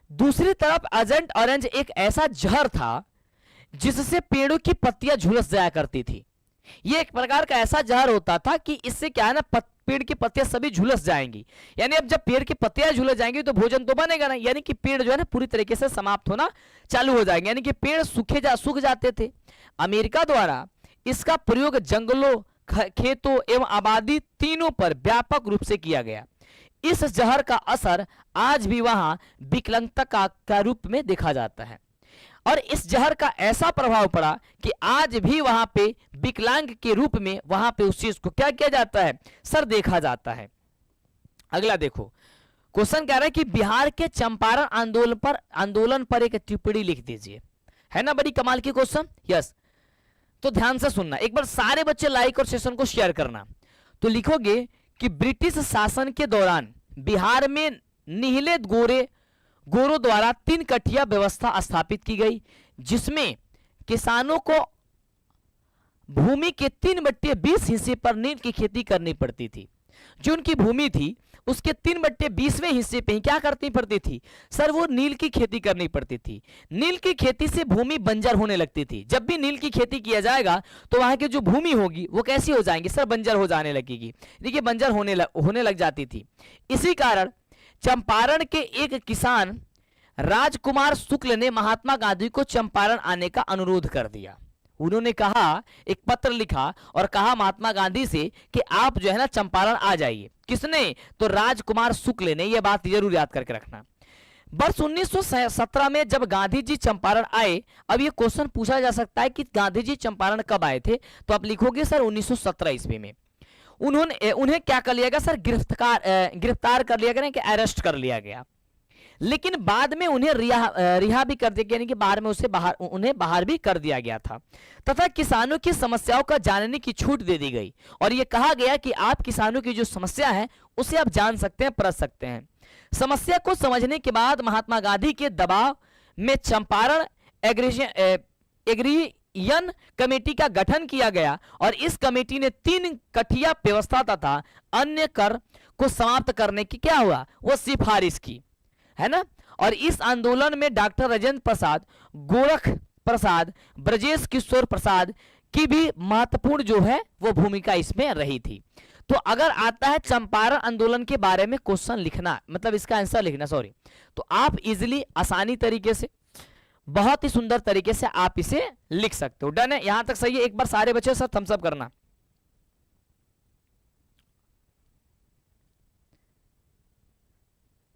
दूसरी तरफ एजेंट ऑरेंज एक ऐसा जहर था जिससे पेड़ों की पत्तियां झुलस जाया करती थी। यह एक प्रकार का ऐसा जहर होता था कि इससे क्या है ना, पेड़ की पत्तियां सभी झुलस जाएंगी। यानी अब जब पेड़ की पत्तियां झुलस जाएंगी तो भोजन तो बनेगा नहीं, यानी कि पेड़ जो है ना पूरी तरीके से समाप्त होना चालू हो जाएंगे, यानी कि पेड़ सूख जाते थे। अमेरिका द्वारा इसका प्रयोग जंगलों, खेतों एवं आबादी तीनों पर व्यापक रूप से किया गया। इस जहर का असर आज भी वहां विकलांगता का रूप में देखा जाता है और इस जहर का ऐसा प्रभाव पड़ा कि आज भी वहां पे विकलांग के रूप में वहां पे उस चीज को क्या किया जाता है सर? देखा जाता है। अगला देखो, क्वेश्चन कह रहा है कि बिहार के चंपारण आंदोलन पर एक टिप्पणी लिख दीजिए। है ना बड़ी कमाल की क्वेश्चन? यस। तो ध्यान से सुनना, एक बार सारे बच्चे लाइक और सेशन को शेयर करना। तो लिखोगे कि ब्रिटिश शासन के दौरान बिहार में निहिले गोरों द्वारा 3 कठिया व्यवस्था स्थापित की गई, जिसमें किसानों को भूमि के 3/20 हिस्से पर नील की खेती करनी पड़ती थी। जो उनकी भूमि थी उसके 3/20वें हिस्से पे ही क्या करनी पड़ती थी सर, वो नील की खेती करनी पड़ती थी। नील की खेती से भूमि बंजर होने लगती थी। जब भी नील की खेती किया जाएगा तो वहां की जो भूमि होगी वो कैसी हो जाएंगी सर, बंजर हो जाने लगेगी। देखिए बंजर होने लग जाती थी। इसी कारण चंपारण के एक किसान राजकुमार शुक्ल ने महात्मा गांधी को चंपारण आने का अनुरोध कर दिया। उन्होंने कहा, एक पत्र लिखा और कहा महात्मा गांधी से कि आप जो है ना चंपारण आ जाइए। किसने? तो राजकुमार शुक्ल ने। यह बात जरूर याद करके रखना। वर्ष 1917 में जब गांधी जी चंपारण आए, अब ये क्वेश्चन पूछा जा सकता है कि गांधी जी चंपारण कब आए थे, तो आप लिखोगे सर 1917 ईस्वी में। उन्हें क्या कर लिया गया सर, गिरफ्तार कर लिया गया कि अरेस्ट कर लिया गया। लेकिन बाद में उन्हें रिहा भी कर दिया गया, यानी कि बाद में उन्हें बाहर भी कर दिया गया था, तथा किसानों की समस्याओं का जानने की छूट दे दी गई और यह कहा गया कि आप किसानों की जो समस्या है उसे आप जान सकते हैं, परख सकते हैं। समस्या को समझने के बाद महात्मा गांधी के दबाव में चंपारण एग्रीयन कमेटी का गठन किया गया और इस कमेटी ने 3 कठिया व्यवस्था तथा अन्य कर को समाप्त करने की क्या हुआ, वो सिफारिश की, है ना। और इस आंदोलन में डॉक्टर राजेंद्र प्रसाद, गोरख प्रसाद, ब्रजेश किशोर प्रसाद की भी महत्वपूर्ण जो है वो भूमिका इसमें रही थी। तो अगर आता है चंपारण आंदोलन के बारे में क्वेश्चन लिखना, मतलब इसका आंसर लिखना सॉरी, तो आप इजीली आसानी तरीके से, बहुत ही सुंदर तरीके से आप इसे लिख सकते हो। डन है, यहां तक सही है। एक बार सारे बच्चे सर थम्स अप करना।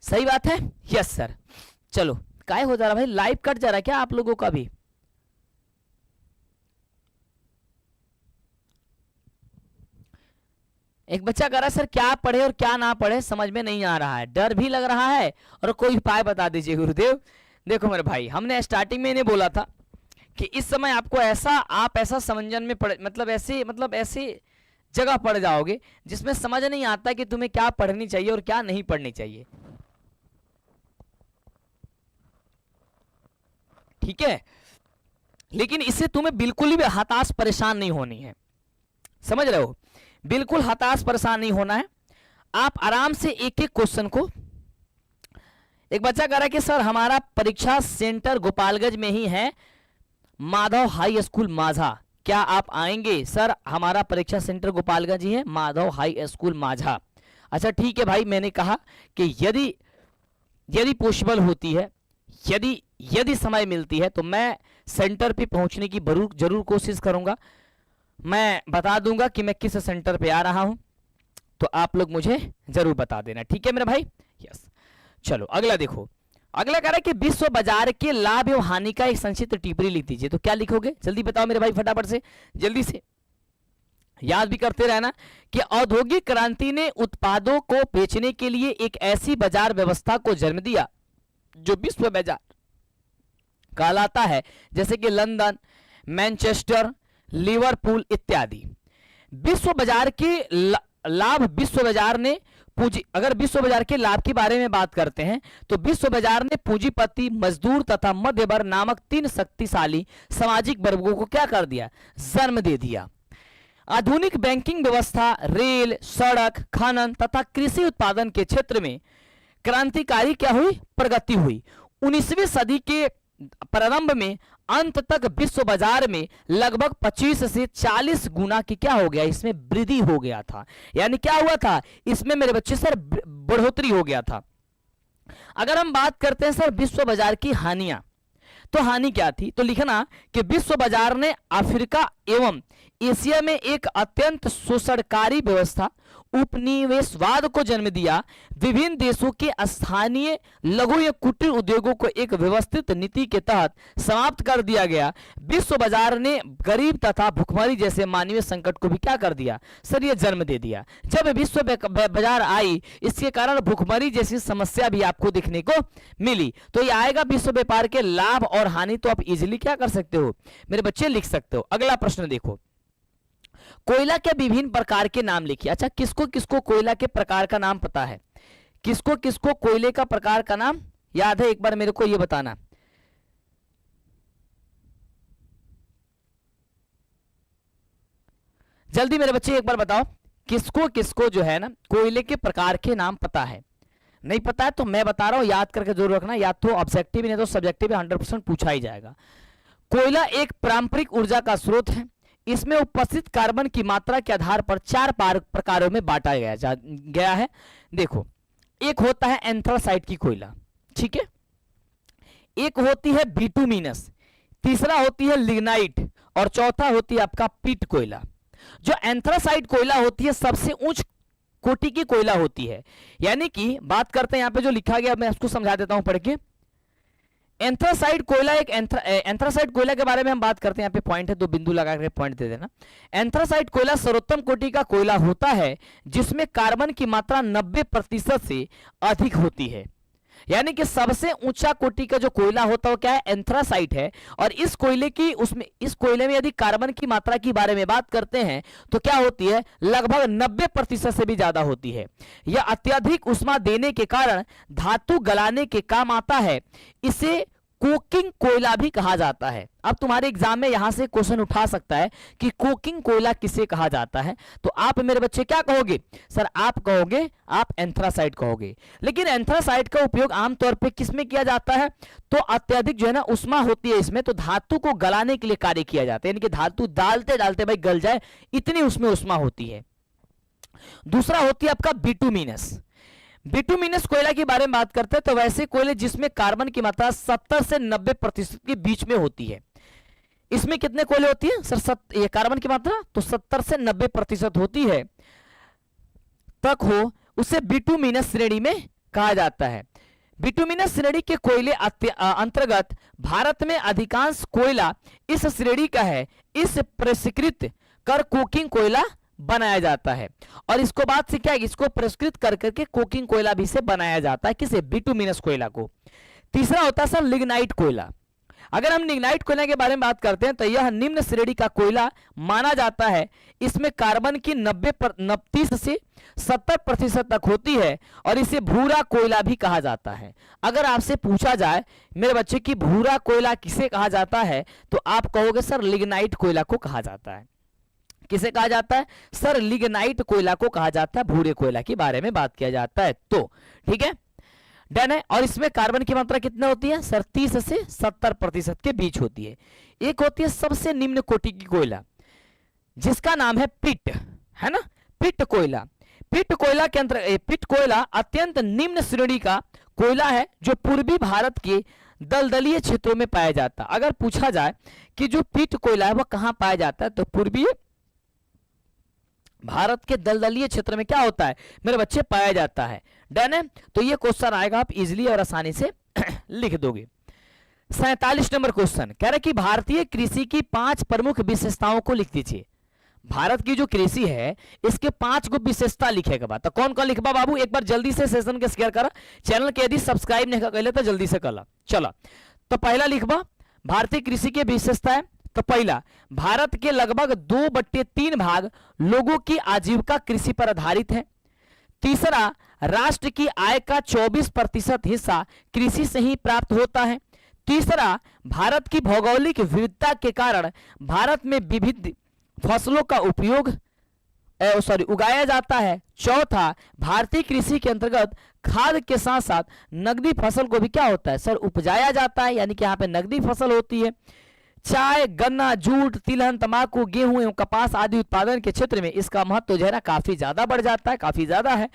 सही बात है, यस सर। चलो, काय हो जा रहा भाई, लाइव कट जा रहा है क्या आप लोगों का भी? एक बच्चा कह रहा है सर क्या पढ़े और क्या ना पढ़े समझ में नहीं आ रहा है, डर भी लग रहा है और कोई उपाय बता दीजिए गुरुदेव। देखो मेरे भाई, हमने स्टार्टिंग में इन्हें बोला था कि इस समय आपको आप ऐसा समंजन में पढ़ मतलब ऐसे जगह पड़ जाओगे जिसमें समझ नहीं आता कि तुम्हें क्या पढ़नी चाहिए और क्या नहीं पढ़नी चाहिए। ठीक है, लेकिन इससे तुम्हें बिल्कुल भी हताश परेशान नहीं होनी है, समझ रहे हो? बिल्कुल हताश परेशान नहीं होना है। आप आराम से एक एक क्वेश्चन को, एक बच्चा कह रहा है कि सर हमारा परीक्षा सेंटर गोपालगंज में ही है, माधव हाई स्कूल माझा, क्या आप आएंगे? सर हमारा परीक्षा सेंटर गोपालगंज ही है, माधव हाई स्कूल माझा। अच्छा ठीक है भाई, मैंने कहा कि यदि पॉसिबल होती है, यदि समय मिलती है तो मैं सेंटर पे पहुंचने की जरूर कोशिश करूंगा। मैं बता दूंगा कि मैं किस सेंटर पे आ रहा हूं, तो आप लोग मुझे जरूर बता देना, ठीक है मेरे भाई? यस। चलो अगला देखो, अगला कह रहा है कि विश्व बाजार के लाभ एवं हानि का एक संक्षिप्त टिप्पणी लिख दीजिए। तो क्या लिखोगे जल्दी बताओ मेरे भाई, फटाफट से, जल्दी से याद भी करते रहना कि औद्योगिक क्रांति ने उत्पादों को बेचने के लिए एक ऐसी बाजार व्यवस्था को जन्म दिया जो विश्व बाजार कहलाता है, जैसे कि लंदन, मैनचेस्टर, लिवरपूल इत्यादि। विश्व बाजार के लाभ, विश्व बाजार ने पूंजी, अगर विश्व बाजार के लाभ के बारे में बात करते हैं तो विश्व बाजार ने पूंजीपति, मजदूर तथा मध्य वर्ग नामक 3 शक्तिशाली सामाजिक वर्गों को क्या कर दिया, जन्म दे दिया। आधुनिक बैंकिंग व्यवस्था, रेल, सड़क, खनन तथा कृषि उत्पादन के क्षेत्र में क्रांतिकारी क्या हुई, प्रगति हुई। 19वीं सदी के प्रारंभ में अंत तक विश्व बाजार में लगभग 25 से 40 गुना की क्या हो गया, इसमें वृद्धि हो गया था। यानी क्या हुआ था इसमें मेरे बच्चे सर, बढ़ोतरी हो गया था। अगर हम बात करते हैं सर विश्व बाजार की हानियां, तो हानि क्या थी, तो लिखना कि विश्व बाजार ने अफ्रीका एवं एशिया में एक अत्यंत शोषणकारी व्यवस्था, उपनिवेशवाद को जन्म दिया। विभिन्न देशों के स्थानीय लघु या कुटीर उद्योगों को एक व्यवस्थित नीति के तहत समाप्त कर दिया गया। विश्व बाजार ने गरीब तथा भुखमरी जैसे मानवीय संकट को भी क्या कर दिया सर, ये जन्म दे दिया। जब विश्व बाजार आई, इसके कारण भुखमरी जैसी समस्या भी आपको देखने को मिली। तो ये आएगा विश्व व्यापार के लाभ और हानि, तो आप इजिली क्या कर सकते हो मेरे बच्चे, लिख सकते हो। अगला प्रश्न देखो, कोयला के विभिन्न प्रकार के नाम लिखिए। अच्छा, किसको किसको कोयला के प्रकार का नाम पता है? किसको किसको कोयले का प्रकार का नाम याद है? एक बार मेरे को ये बताना। जल्दी मेरे बच्चे एक बार बताओ, किसको किसको जो है ना कोयले के प्रकार के नाम पता है? नहीं पता है तो मैं बता रहा हूं, याद करके जरूर रखना, या तो ऑब्जेक्टिव नहीं तो सब्जेक्टिव 100% पूछा ही जाएगा। कोयला एक पारंपरिक ऊर्जा का स्रोत है। इसमें उपस्थित कार्बन की मात्रा के आधार पर 4 प्रकारों में बांटा गया है। देखो, एक होता है एंथ्रासाइट की कोयला, ठीक है, एक होती है बिटुमिनस, तीसरा होती है लिग्नाइट और चौथा होती है आपका पिट कोयला। जो एंथ्रासाइट कोयला होती है सबसे उच्च कोटि की कोयला होती है, यानी कि बात करते हैं यहां पे जो लिखा गया, मैं उसको समझा देता हूं पढ़ के। एंथ्रासाइट कोयला एक एंथ्रासाइट कोयला के बारे में हम बात करते हैं, यहाँ पे पॉइंट है, 2 बिंदु लगा के पॉइंट दे देना। एंथ्रासाइट कोयला सर्वोत्तम कोटि का कोयला होता है जिसमें कार्बन की मात्रा 90% से अधिक होती है। यानी कि सबसे ऊंचा कोटि का जो कोयला होता है वो क्या है? एंथ्रासाइट है। और इस कोयले में यदि कार्बन की मात्रा के बारे में बात करते हैं तो क्या होती है? लगभग 90% से भी ज्यादा होती है। यह अत्यधिक ऊष्मा देने के कारण धातु गलाने के काम आता है। इसे कोकिंग कोयला भी कहा जाता है। अब तुम्हारे एग्जाम में यहां से क्वेश्चन उठा सकता है कि कोकिंग कोयला किसे कहा जाता है, तो आप मेरे बच्चे क्या कहोगे? सर आप कहोगे, आप एंथ्रासाइट कहोगे। लेकिन एंथ्रासाइट का उपयोग आमतौर पे किस में किया जाता है? तो अत्यधिक जो है ना उष्मा होती है इसमें, तो धातु को गलाने के लिए कार्य किया जाता है, यानी कि धातु डालते डालते भाई गल जाए, इतनी उसमें उष्मा होती है। दूसरा होती है आपका बिटुमिनस। बिटुमिनस कोयला के बारे में बात करते हैं तो वैसे कोयले जिसमें कार्बन की मात्रा 70 से 90% के बीच में होती है। इसमें कितने कोयले होती है सर? ये कार्बन की मात्रा तो 70 से 90% होती है तक हो, उसे बिटुमिनस श्रेणी में कहा जाता है। बिटुमिनस श्रेणी के कोयले अंतर्गत भारत में अधिकांश कोयला इस श्रेणी का है। इस परिष्कृत कर कोकिंग कोयला बनाया जाता है। और इसको बात से क्या है? इसको परिष्कृत कर करके कोकिंग कोयला भी से बनाया जाता है। किसे? बिटुमिनस कोयला को। तीसरा होता है सर लिग्नाइट कोयला। अगर हम लिग्नाइट कोयला के बारे में बात करते हैं तो यह निम्न श्रेणी का कोयला माना जाता है। इसमें कार्बन की 30 से 70% तक होती है और इसे भूरा कोयला भी कहा जाता है। अगर आपसे पूछा जाए मेरे बच्चे की भूरा कोयला किसे कहा जाता है, तो आप कहोगे सर लिग्नाइट कोयला को कहा जाता है। किसे कहा जाता है? सर लिग्नाइट कोयला को कहा जाता है। भूरे कोयला के बारे में बात किया जाता है। तो ठीक है, डन है। और इसमें कार्बन की मात्रा कितनी होती है सर? 30 से 70% के बीच होती है। एक होती है सबसे निम्न कोटि की कोयला जिसका नाम है पिट, है ना, पिट कोयला। पिट कोयला के पिट कोयला अत्यंत निम्न श्रेणी का कोयला है जो पूर्वी भारत के दलदलीय क्षेत्रों में पाया जाता है। अगर पूछा जाए कि जो पिट कोयला है वह कहां पाया जाता है, तो पूर्वी भारत के दलदलीय क्षेत्र में क्या होता है मेरे बच्चे? पाया जाता है। डन है। तो ये क्वेश्चन आएगा, आप इजीली और आसानी से लिख दोगे। 47 नंबर क्वेश्चन कह रहा है कि भारतीय कृषि की 5 प्रमुख विशेषताओं को लिख दीजिए। भारत की जो कृषि है इसके 5 को विशेषता लिखेगा बा। तो कौन कौन लिखबा बाबू? एक बार जल्दी से सेशन के शेयर करा, चैनल के यदि सब्सक्राइब नहीं कर ले तो जल्दी से कला। चलो, तो पहला लिखबा भारतीय कृषि की विशेषता है। तो पहला, भारत के लगभग 2/3 भाग लोगों की आजीविका कृषि पर आधारित है। तीसरा, राष्ट्र की आय का 24% हिस्सा कृषि से ही प्राप्त होता है। तीसरा, भारत की भौगोलिक विविधता के कारण भारत में विविध फसलों का उगाया जाता है। चौथा, भारतीय कृषि के अंतर्गत खाद्य के साथ साथ नकदी फसल को भी क्या होता है सर? उपजाया जाता है, यानी कि यहाँ पे नकदी फसल होती है। चाय, गन्ना, जूट, तिलहन, तंबाकू, गेहूं एवं कपास आदि उत्पादन के क्षेत्र में इसका महत्व जो है ना काफी ज्यादा बढ़ जाता है, काफी ज्यादा है।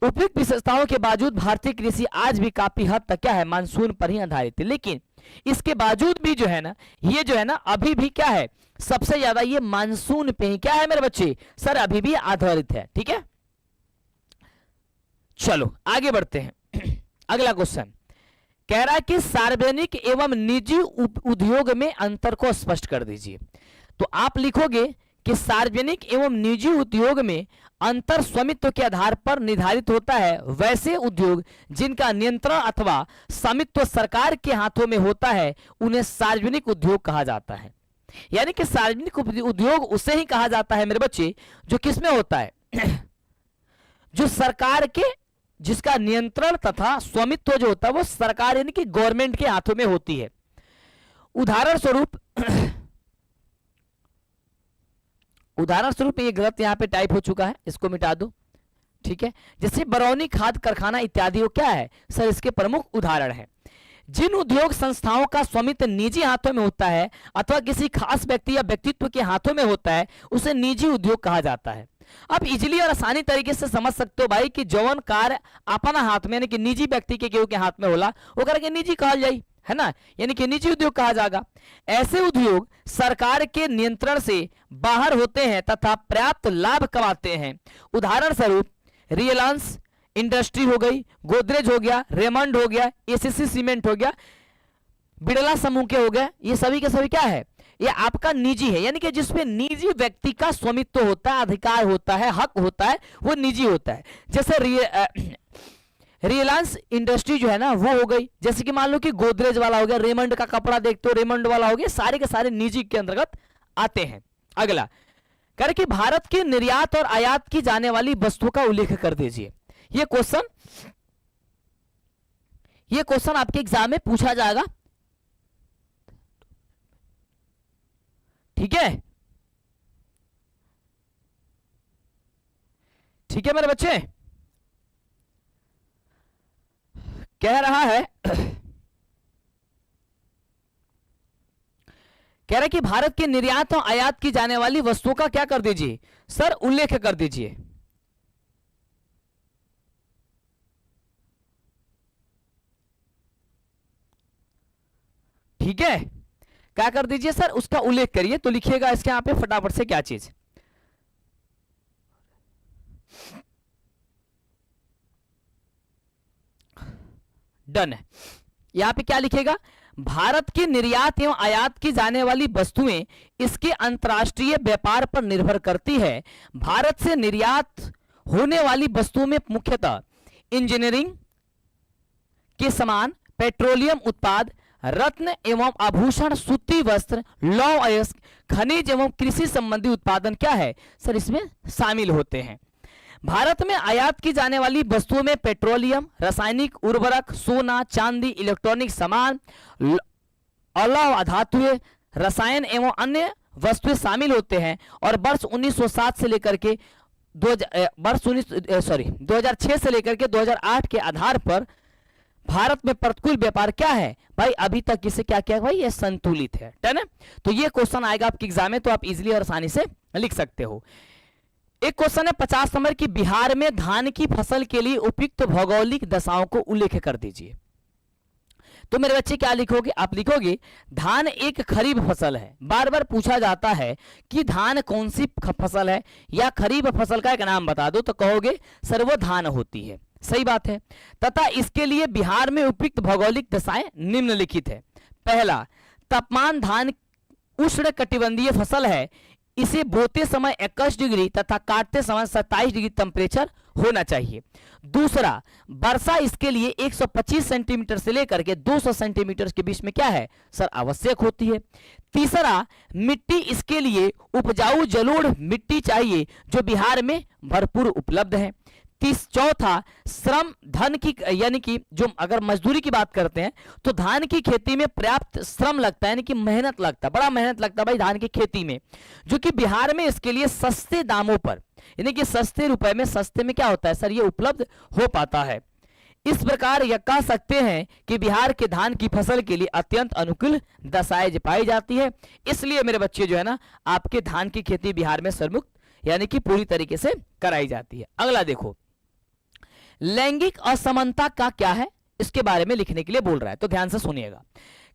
उपयुक्त विशेषताओं के बावजूद भारतीय कृषि आज भी काफी हद तक क्या है? मानसून पर ही आधारित है। लेकिन इसके बावजूद भी जो है ना, ये जो है ना अभी भी क्या है? सबसे ज्यादा ये मानसून पे ही क्या है मेरे बच्चे? सर अभी भी आधारित है। ठीक है, चलो आगे बढ़ते हैं। अगला क्वेश्चन कह रहा है कि सार्वजनिक एवं निजी उद्योग में अंतर को स्पष्ट कर दीजिए। तो आप लिखोगे कि सार्वजनिक एवं निजी उद्योग में अंतर स्वामित्व के आधार पर निर्धारित होता है। वैसे उद्योग जिनका नियंत्रण अथवा स्वामित्व सरकार के हाथों में होता है उन्हें सार्वजनिक उद्योग कहा जाता है। यानी कि सार्वजनिक उद्योग उसे ही कहा जाता है मेरे बच्चे जो किसमें होता है? जो सरकार के, जिसका नियंत्रण तथा स्वामित्व जो होता है वो सरकार यानी कि गवर्नमेंट के हाथों में होती है। उदाहरण स्वरूप उदाहरण स्वरूप ये गलत यहाँ पे टाइप हो चुका है, इसको मिटा दो। ठीक है, जैसे बरौनी खाद कारखाना इत्यादि वो क्या है सर, इसके प्रमुख उदाहरण है। जिन उद्योग संस्थाओं का स्वामित्व निजी हाथों में होता है अथवा किसी खास व्यक्ति या व्यक्तित्व के हाथों में होता है, उसे निजी उद्योग कहा जाता है। अब इजीली और आसानी तरीके से समझ सकते हो भाई कि जौन कार्य अपना हाथ में यानी कि निजी व्यक्ति के केहू के हाथ में होला वो करके निजी कहा जाए, है ना, यानी कि निजी उद्योग कहा जाएगा। ऐसे उद्योग सरकार के नियंत्रण से बाहर होते हैं तथा पर्याप्त लाभ कमाते हैं। उदाहरण स्वरूप रिलायंस इंडस्ट्री हो गई, गोदरेज हो गया, रेमंड हो गया, एसीसी सीमेंट हो गया, बिड़ला समूह के हो गए, ये सभी के सभी क्या है, ये आपका निजी है, यानी कि जिसमें निजी व्यक्ति का स्वामित्व होता है, अधिकार होता है, हक होता है, वो निजी होता है। जैसे रिलायंस इंडस्ट्री जो है ना वो हो गई, जैसे कि मान लो कि गोदरेज वाला हो गया, रेमंड का कपड़ा देखते हो रेमंड वाला हो गया, सारे के सारे निजी के अंतर्गत आते हैं। अगला कर कि भारत के निर्यात और आयात की जाने वाली वस्तुओं का उल्लेख कर दीजिए। ये क्वेश्चन आपके एग्जाम में पूछा जाएगा। ठीक है, ठीक है मेरे बच्चे, कह रहा है कह रहा कि भारत के निर्यात और आयात की जाने वाली वस्तुओं का क्या कर दीजिए सर, उल्लेख कर दीजिए। ठीक है, क्या कर दीजिए सर, उसका उल्लेख करिए। तो लिखिएगा इसके यहां पे फटाफट से क्या चीज, डन है। यहां पे क्या लिखेगा, भारत के निर्यात एवं आयात की जाने वाली वस्तुएं इसके अंतर्राष्ट्रीय व्यापार पर निर्भर करती है। भारत से निर्यात होने वाली वस्तुओं में मुख्यतः इंजीनियरिंग के सामान, पेट्रोलियम उत्पाद, रत्न एवं आभूषण, सूती वस्त्र, लौह अयस्क, खनिज एवं कृषि संबंधी उत्पादन क्या है सर, इसमें शामिल होते हैं। भारत में आयात की जाने वाली वस्तुओं में पेट्रोलियम, रासायनिक उर्वरक, सोना, चांदी, इलेक्ट्रॉनिक सामान, लौह धातुएं, रसायन एवं अन्य वस्तुएं शामिल होते हैं। और वर्ष 1907 से लेकर के 2006 से लेकर के 2008 के आधार पर भारत में प्रतिकूल व्यापार क्या है भाई, अभी तक इसे क्या किया भाई, ये संतुलित है। डन है, तो ये क्वेश्चन आएगा आपके एग्जाम में, तो आप इजीली और आसानी से लिख सकते हो। एक क्वेश्चन है 50 नंबर की, बिहार में धान की फसल के लिए उपयुक्त भौगोलिक दशाओं को उल्लेख कर दीजिए। तो मेरे बच्चे क्या लिखोगे, आप लिखोगे धान एक खरीफ फसल है। बार बार पूछा जाता है कि धान कौन सी फसल है या खरीफ फसल का एक नाम बता दो, तो कहोगे सर वो धान होती है, सही बात है। तथा इसके लिए बिहार में उपयुक्त भौगोलिक दशाएं निम्नलिखित है। पहला, तापमान धान उष्ण कटिबंधीय फसल है, इसे बोते समय 21 डिग्री तथा काटते समय 27 डिग्री टेम्परेचर होना चाहिए। दूसरा, वर्षा इसके लिए 125 सेंटीमीटर से लेकर के 200 सेंटीमीटर के बीच में क्या है सर, आवश्यक होती है। तीसरा, मिट्टी इसके लिए उपजाऊ जलोढ़ मिट्टी चाहिए जो बिहार में भरपूर उपलब्ध है। चौथा, श्रम धन की यानी कि जो अगर मजदूरी की बात करते हैं तो धान की खेती में पर्याप्त श्रम लगता है, यानी कि मेहनत लगता है, बड़ा मेहनत लगता है भाई धान की खेती में, जो कि बिहार में इसके लिए सस्ते दामों पर यानी कि सस्ते रुपए में, सस्ते में क्या होता है सर, ये उपलब्ध हो पाता है। इस प्रकार यह कह सकते हैं कि बिहार के धान की फसल के लिए अत्यंत अनुकूल दशाएं पाई जाती है। इसलिए मेरे बच्चे जो है ना, आपके धान की खेती बिहार में सरमुक्त यानी कि पूरी तरीके से कराई जाती है। अगला देखो, लैंगिक असमानता का क्या है, इसके बारे में लिखने के लिए बोल रहा है, तो ध्यान से सुनिएगा। कह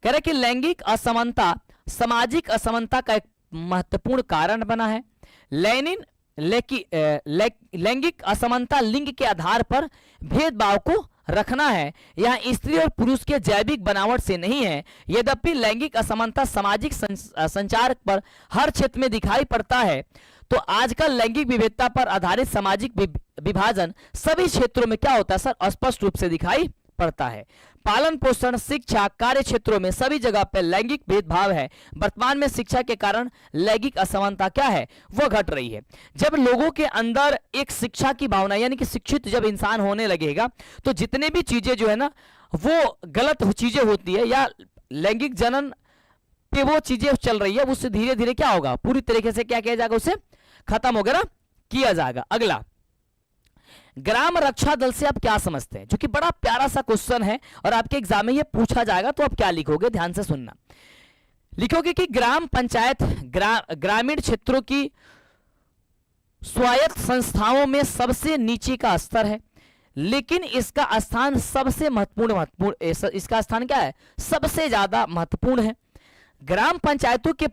रहा है कि लैंगिक असमानता सामाजिक असमानता का एक महत्वपूर्ण कारण बना है। लैंगिक असमानता लिंग के आधार पर भेदभाव को रखना है, यह स्त्री और पुरुष के जैविक बनावट से नहीं है। यद्यपि लैंगिक असमानता सामाजिक संचार पर हर क्षेत्र में दिखाई पड़ता है, तो आजकल लैंगिक विविधता पर आधारित सामाजिक विभाजन सभी क्षेत्रों में क्या होता है सर, स्पष्ट रूप से दिखाई पड़ता है। पालन पोषण, शिक्षा, कार्य क्षेत्रों में सभी जगह पर लैंगिक भेदभाव है। वर्तमान में शिक्षा के कारण लैंगिक असमानता क्या है, वो घट रही है। जब लोगों के अंदर एक शिक्षा की भावना यानी कि शिक्षित जब इंसान होने लगेगा, तो जितने भी चीजें जो है ना वो गलत चीजें होती है या लैंगिक जनन पे वो चीजें चल रही है, उससे धीरे धीरे क्या होगा, पूरी तरीके से क्या किया जाएगा, उसे खत्म हो गया ना, किया जाएगा। अगला, ग्राम रक्षा दल से आप क्या समझते हैं, जो कि बड़ा प्यारा सा क्वेश्चन है और आपके एग्जाम में ये पूछा जाएगा। तो आप क्या लिखोगे, ध्यान से सुनना। लिखोगे कि ग्राम पंचायत ग्रामीण क्षेत्रों की स्वायत्त संस्थाओं में सबसे नीचे का स्तर है, लेकिन इसका स्थान सबसे महत्वपूर्ण इसका स्थान क्या है, सबसे ज्यादा महत्वपूर्ण है। ग्राम पंचायतों के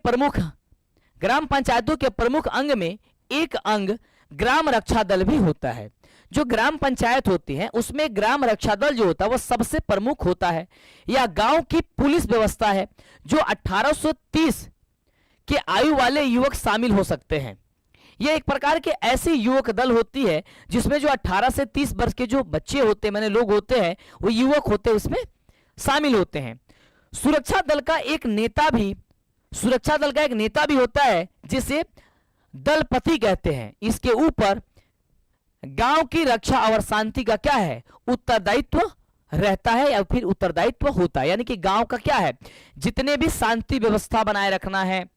प्रमुख अंग में एक अंग ग्राम रक्षा दल भी होता है। जो ग्राम पंचायत होती है उसमें ग्राम रक्षा दल जो होता है वो सबसे प्रमुख होता है। यह गांव की पुलिस व्यवस्था है जो 1830 के आयु वाले युवक शामिल हो सकते हैं। यह एक प्रकार के ऐसी युवक दल होती है जिसमें जो 18 से 30 वर्ष के जो बच्चे होते हैं, माने लोग होते हैं, वो युवक होते हैं, उसमें शामिल होते हैं। सुरक्षा दल का एक नेता भी होता है जिसे दलपति कहते हैं। इसके ऊपर गांव की रक्षा और शांति का क्या है, उत्तरदायित्व रहता है या फिर उत्तरदायित्व होता है। यानी कि गांव का क्या है, जितने भी शांति व्यवस्था बनाए रखना है,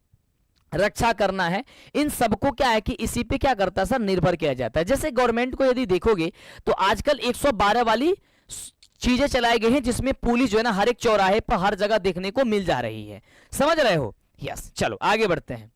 रक्षा करना है, इन सबको क्या है कि इसी पे क्या करता है सर, निर्भर किया जाता है। जैसे गवर्नमेंट को यदि देखोगे तो आजकल 112 वाली चीजें चलाई गई हैं जिसमें पुलिस जो है ना हर एक चौराहे पर हर जगह देखने को मिल जा रही है। समझ रहे हो? यस। चलो आगे बढ़ते हैं।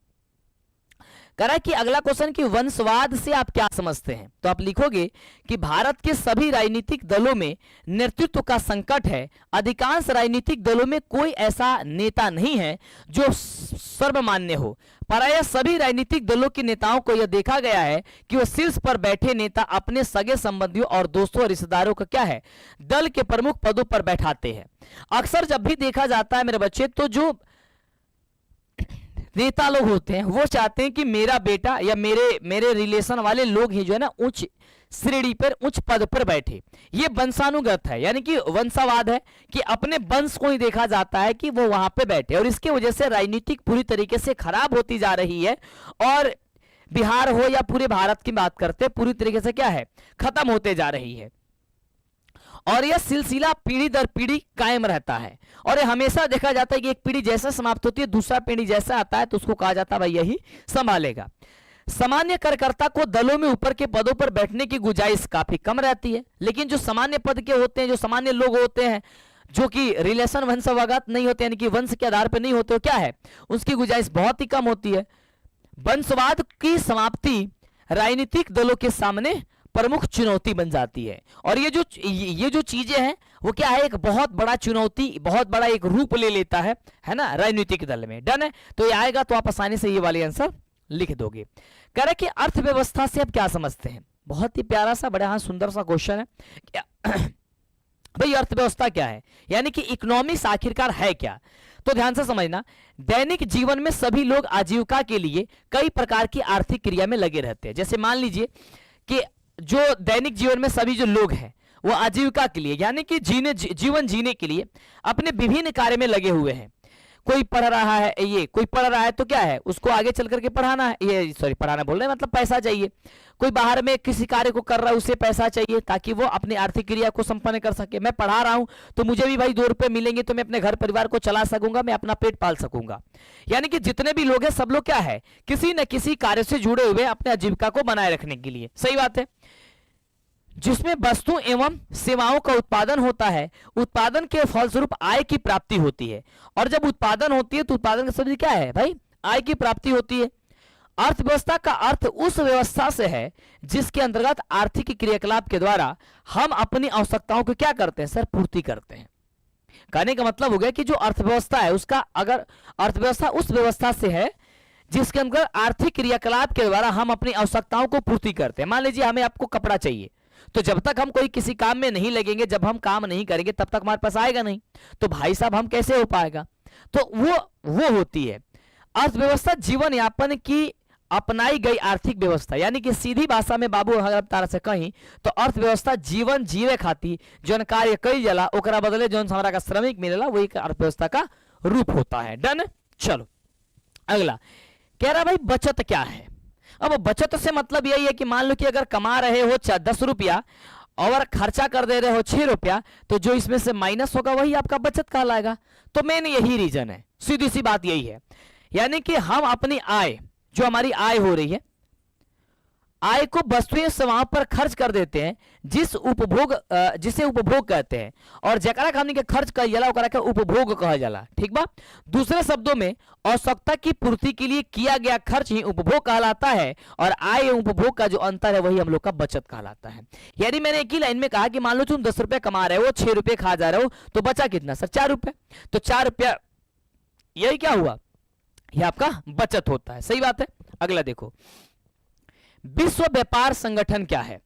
कह रहा है कि अगला क्वेश्चन कि वंशवाद से आप क्या समझते हैं। तो आप लिखोगे कि भारत के सभी राजनीतिक दलों में नेतृत्व का संकट है। अधिकांश राजनीतिक दलों में कोई ऐसा नेता नहीं है जो सर्वमान्य हो। प्रायः सभी राजनीतिक दलों के नेताओं को यह देखा गया है कि वह शीर्ष पर बैठे नेता अपने सगे संबंधियों और दोस्तों और रिश्तेदारों को क्या है, दल के प्रमुख पदों पर बैठाते हैं। अक्सर जब भी देखा जाता है मेरे बच्चे, तो जो नेता लोग होते हैं वो चाहते हैं कि मेरा बेटा या मेरे रिलेशन वाले लोग ही जो है ना उच्च श्रेणी पर, उच्च पद पर बैठे। ये वंशानुगत है, यानी कि वंशवाद है कि अपने वंश को ही देखा जाता है कि वो वहां पे बैठे, और इसकी वजह से राजनीतिक पूरी तरीके से खराब होती जा रही है। और बिहार हो या पूरे भारत की बात करते हैं, पूरी तरीके से क्या है, खत्म होते जा रही है। और यह सिलसिला पीढ़ी दर पीढ़ी कायम रहता है, और ये हमेशा देखा जाता है कि एक पीढ़ी जैसा समाप्त होती है, दूसरा पीढ़ी जैसा आता है तो उसको कहा जाता है भाई यही संभालेगा। सामान्य कार्यकर्ता को दलों में ऊपर के पदों पर बैठने की गुंजाइश काफी कम रहती है, लेकिन जो सामान्य पद के होते हैं, जो सामान्य लोग होते हैं, जो कि रिलेशन वंशवागत नहीं होते, यानी कि वंश के आधार पर नहीं होते, तो क्या है, उसकी गुंजाइश बहुत ही कम होती है। वंशवाद की समाप्ति राजनीतिक दलों के सामने प्रमुख चुनौती बन जाती है, और ये जो चीजें हैं वो क्या है, एक बहुत बड़ा चुनौती, बहुत बड़ा एक रूप ले लेता है ना, राजनीतिक दल में। डन है? तो ये आएगा तो आप आसानी से ये वाले आंसर लिख दोगे। कह रहे कि अर्थव्यवस्था से आप क्या समझते हैं। बहुत ही प्यारा सा, बड़ा हाँ सुंदर सा क्वेश्चन है। भाई अर्थव्यवस्था क्या है, यानी कि इकोनॉमिक्स आखिरकार है क्या। तो ध्यान से समझना, दैनिक जीवन में सभी लोग आजीविका के लिए कई प्रकार की आर्थिक क्रिया में लगे रहते हैं। जैसे मान लीजिए कि जो दैनिक जीवन में सभी जो लोग हैं वो आजीविका के लिए, यानी कि जीवन जीने के लिए अपने विभिन्न कार्य में लगे हुए हैं। कोई पढ़ रहा है, तो क्या है, उसको आगे चल करके पढ़ाना है, ये सॉरी पढ़ाना बोल रहे हैं, मतलब पैसा चाहिए। कोई बाहर में किसी कार्य को कर रहा है, उसे पैसा चाहिए ताकि वो अपनी आर्थिक क्रिया को संपन्न कर सके। मैं पढ़ा रहा हूं तो मुझे भी भाई 2 रुपए मिलेंगे तो मैं अपने घर परिवार को चला सकूंगा, मैं अपना पेट पाल सकूंगा। यानी कि जितने भी लोग हैं सब लोग क्या है, किसी न किसी कार्य से जुड़े हुए अपने आजीविका को बनाए रखने के लिए। सही बात है। जिसमें वस्तु एवं सेवाओं का उत्पादन होता है, उत्पादन के फलस्वरूप आय की प्राप्ति होती है, और जब उत्पादन होती है तो उत्पादन का शब्द क्या है भाई, आय की प्राप्ति होती है। अर्थव्यवस्था का अर्थ उस व्यवस्था से है जिसके अंतर्गत आर्थिक क्रियाकलाप के द्वारा हम अपनी आवश्यकताओं को क्या करते हैं सर, पूर्ति करते हैं। कहने का मतलब हो गया कि जो अर्थव्यवस्था है उसका, अगर अर्थव्यवस्था उस व्यवस्था से है जिसके अंतर्गत आर्थिक क्रियाकलाप के द्वारा हम अपनी आवश्यकताओं को पूर्ति करते हैं। मान लीजिए हमें आपको कपड़ा चाहिए, तो जब तक हम कोई किसी काम में नहीं लगेंगे, जब हम काम नहीं करेंगे तब तक हमारे पास आएगा नहीं, तो भाई साहब हम कैसे हो पाएगा। तो वो होती है अर्थव्यवस्था, जीवन यापन की अपनाई गई आर्थिक व्यवस्था। यानी कि सीधी भाषा में बाबू अगर तारा से कहीं तो अर्थव्यवस्था जीवन जीवे खाती जौन कार्य कई जला ओकरा बदले जौन हमारा का श्रमिक मिलेला वही अर्थव्यवस्था का रूप होता है। डन? चलो अगला कह रहा भाई बचत क्या है। अब बचत से मतलब यही है कि मान लो कि अगर कमा रहे हो 10 रुपया और खर्चा कर दे रहे हो 6 रुपया, तो जो इसमें से माइनस होगा वही आपका बचत कहलाएगा। तो मेन यही रीजन है, सीधी सी बात यही है। यानी कि हम अपनी आय, जो हमारी आय हो रही है, आय को वस्तुएं सेवाओं पर खर्च कर देते हैं जिसे उपभोग कहते हैं, और जकरा हमनी के खर्च कइल जाला ओकरा के उपभोग कहल जाला। ठीक बा। दूसरे शब्दों में आवश्यकता की पूर्ति के लिए किया गया खर्च ही उपभोग कहलाता है, और आय एवं उपभोग का जो अंतर है वही हम लोग का बचत कहलाता है। यानी मैंने एक ही लाइन में कहा कि मान लो तुम 10 रुपए कमा रहे हो, 6 रुपए खा जा रहे हो, तो बचा कितना सर? 4 रुपए। तो 4 रुपया यही क्या हुआ? ये आपका बचत होता है। सही बात है। अगला देखो, विश्व व्यापार संगठन क्या है?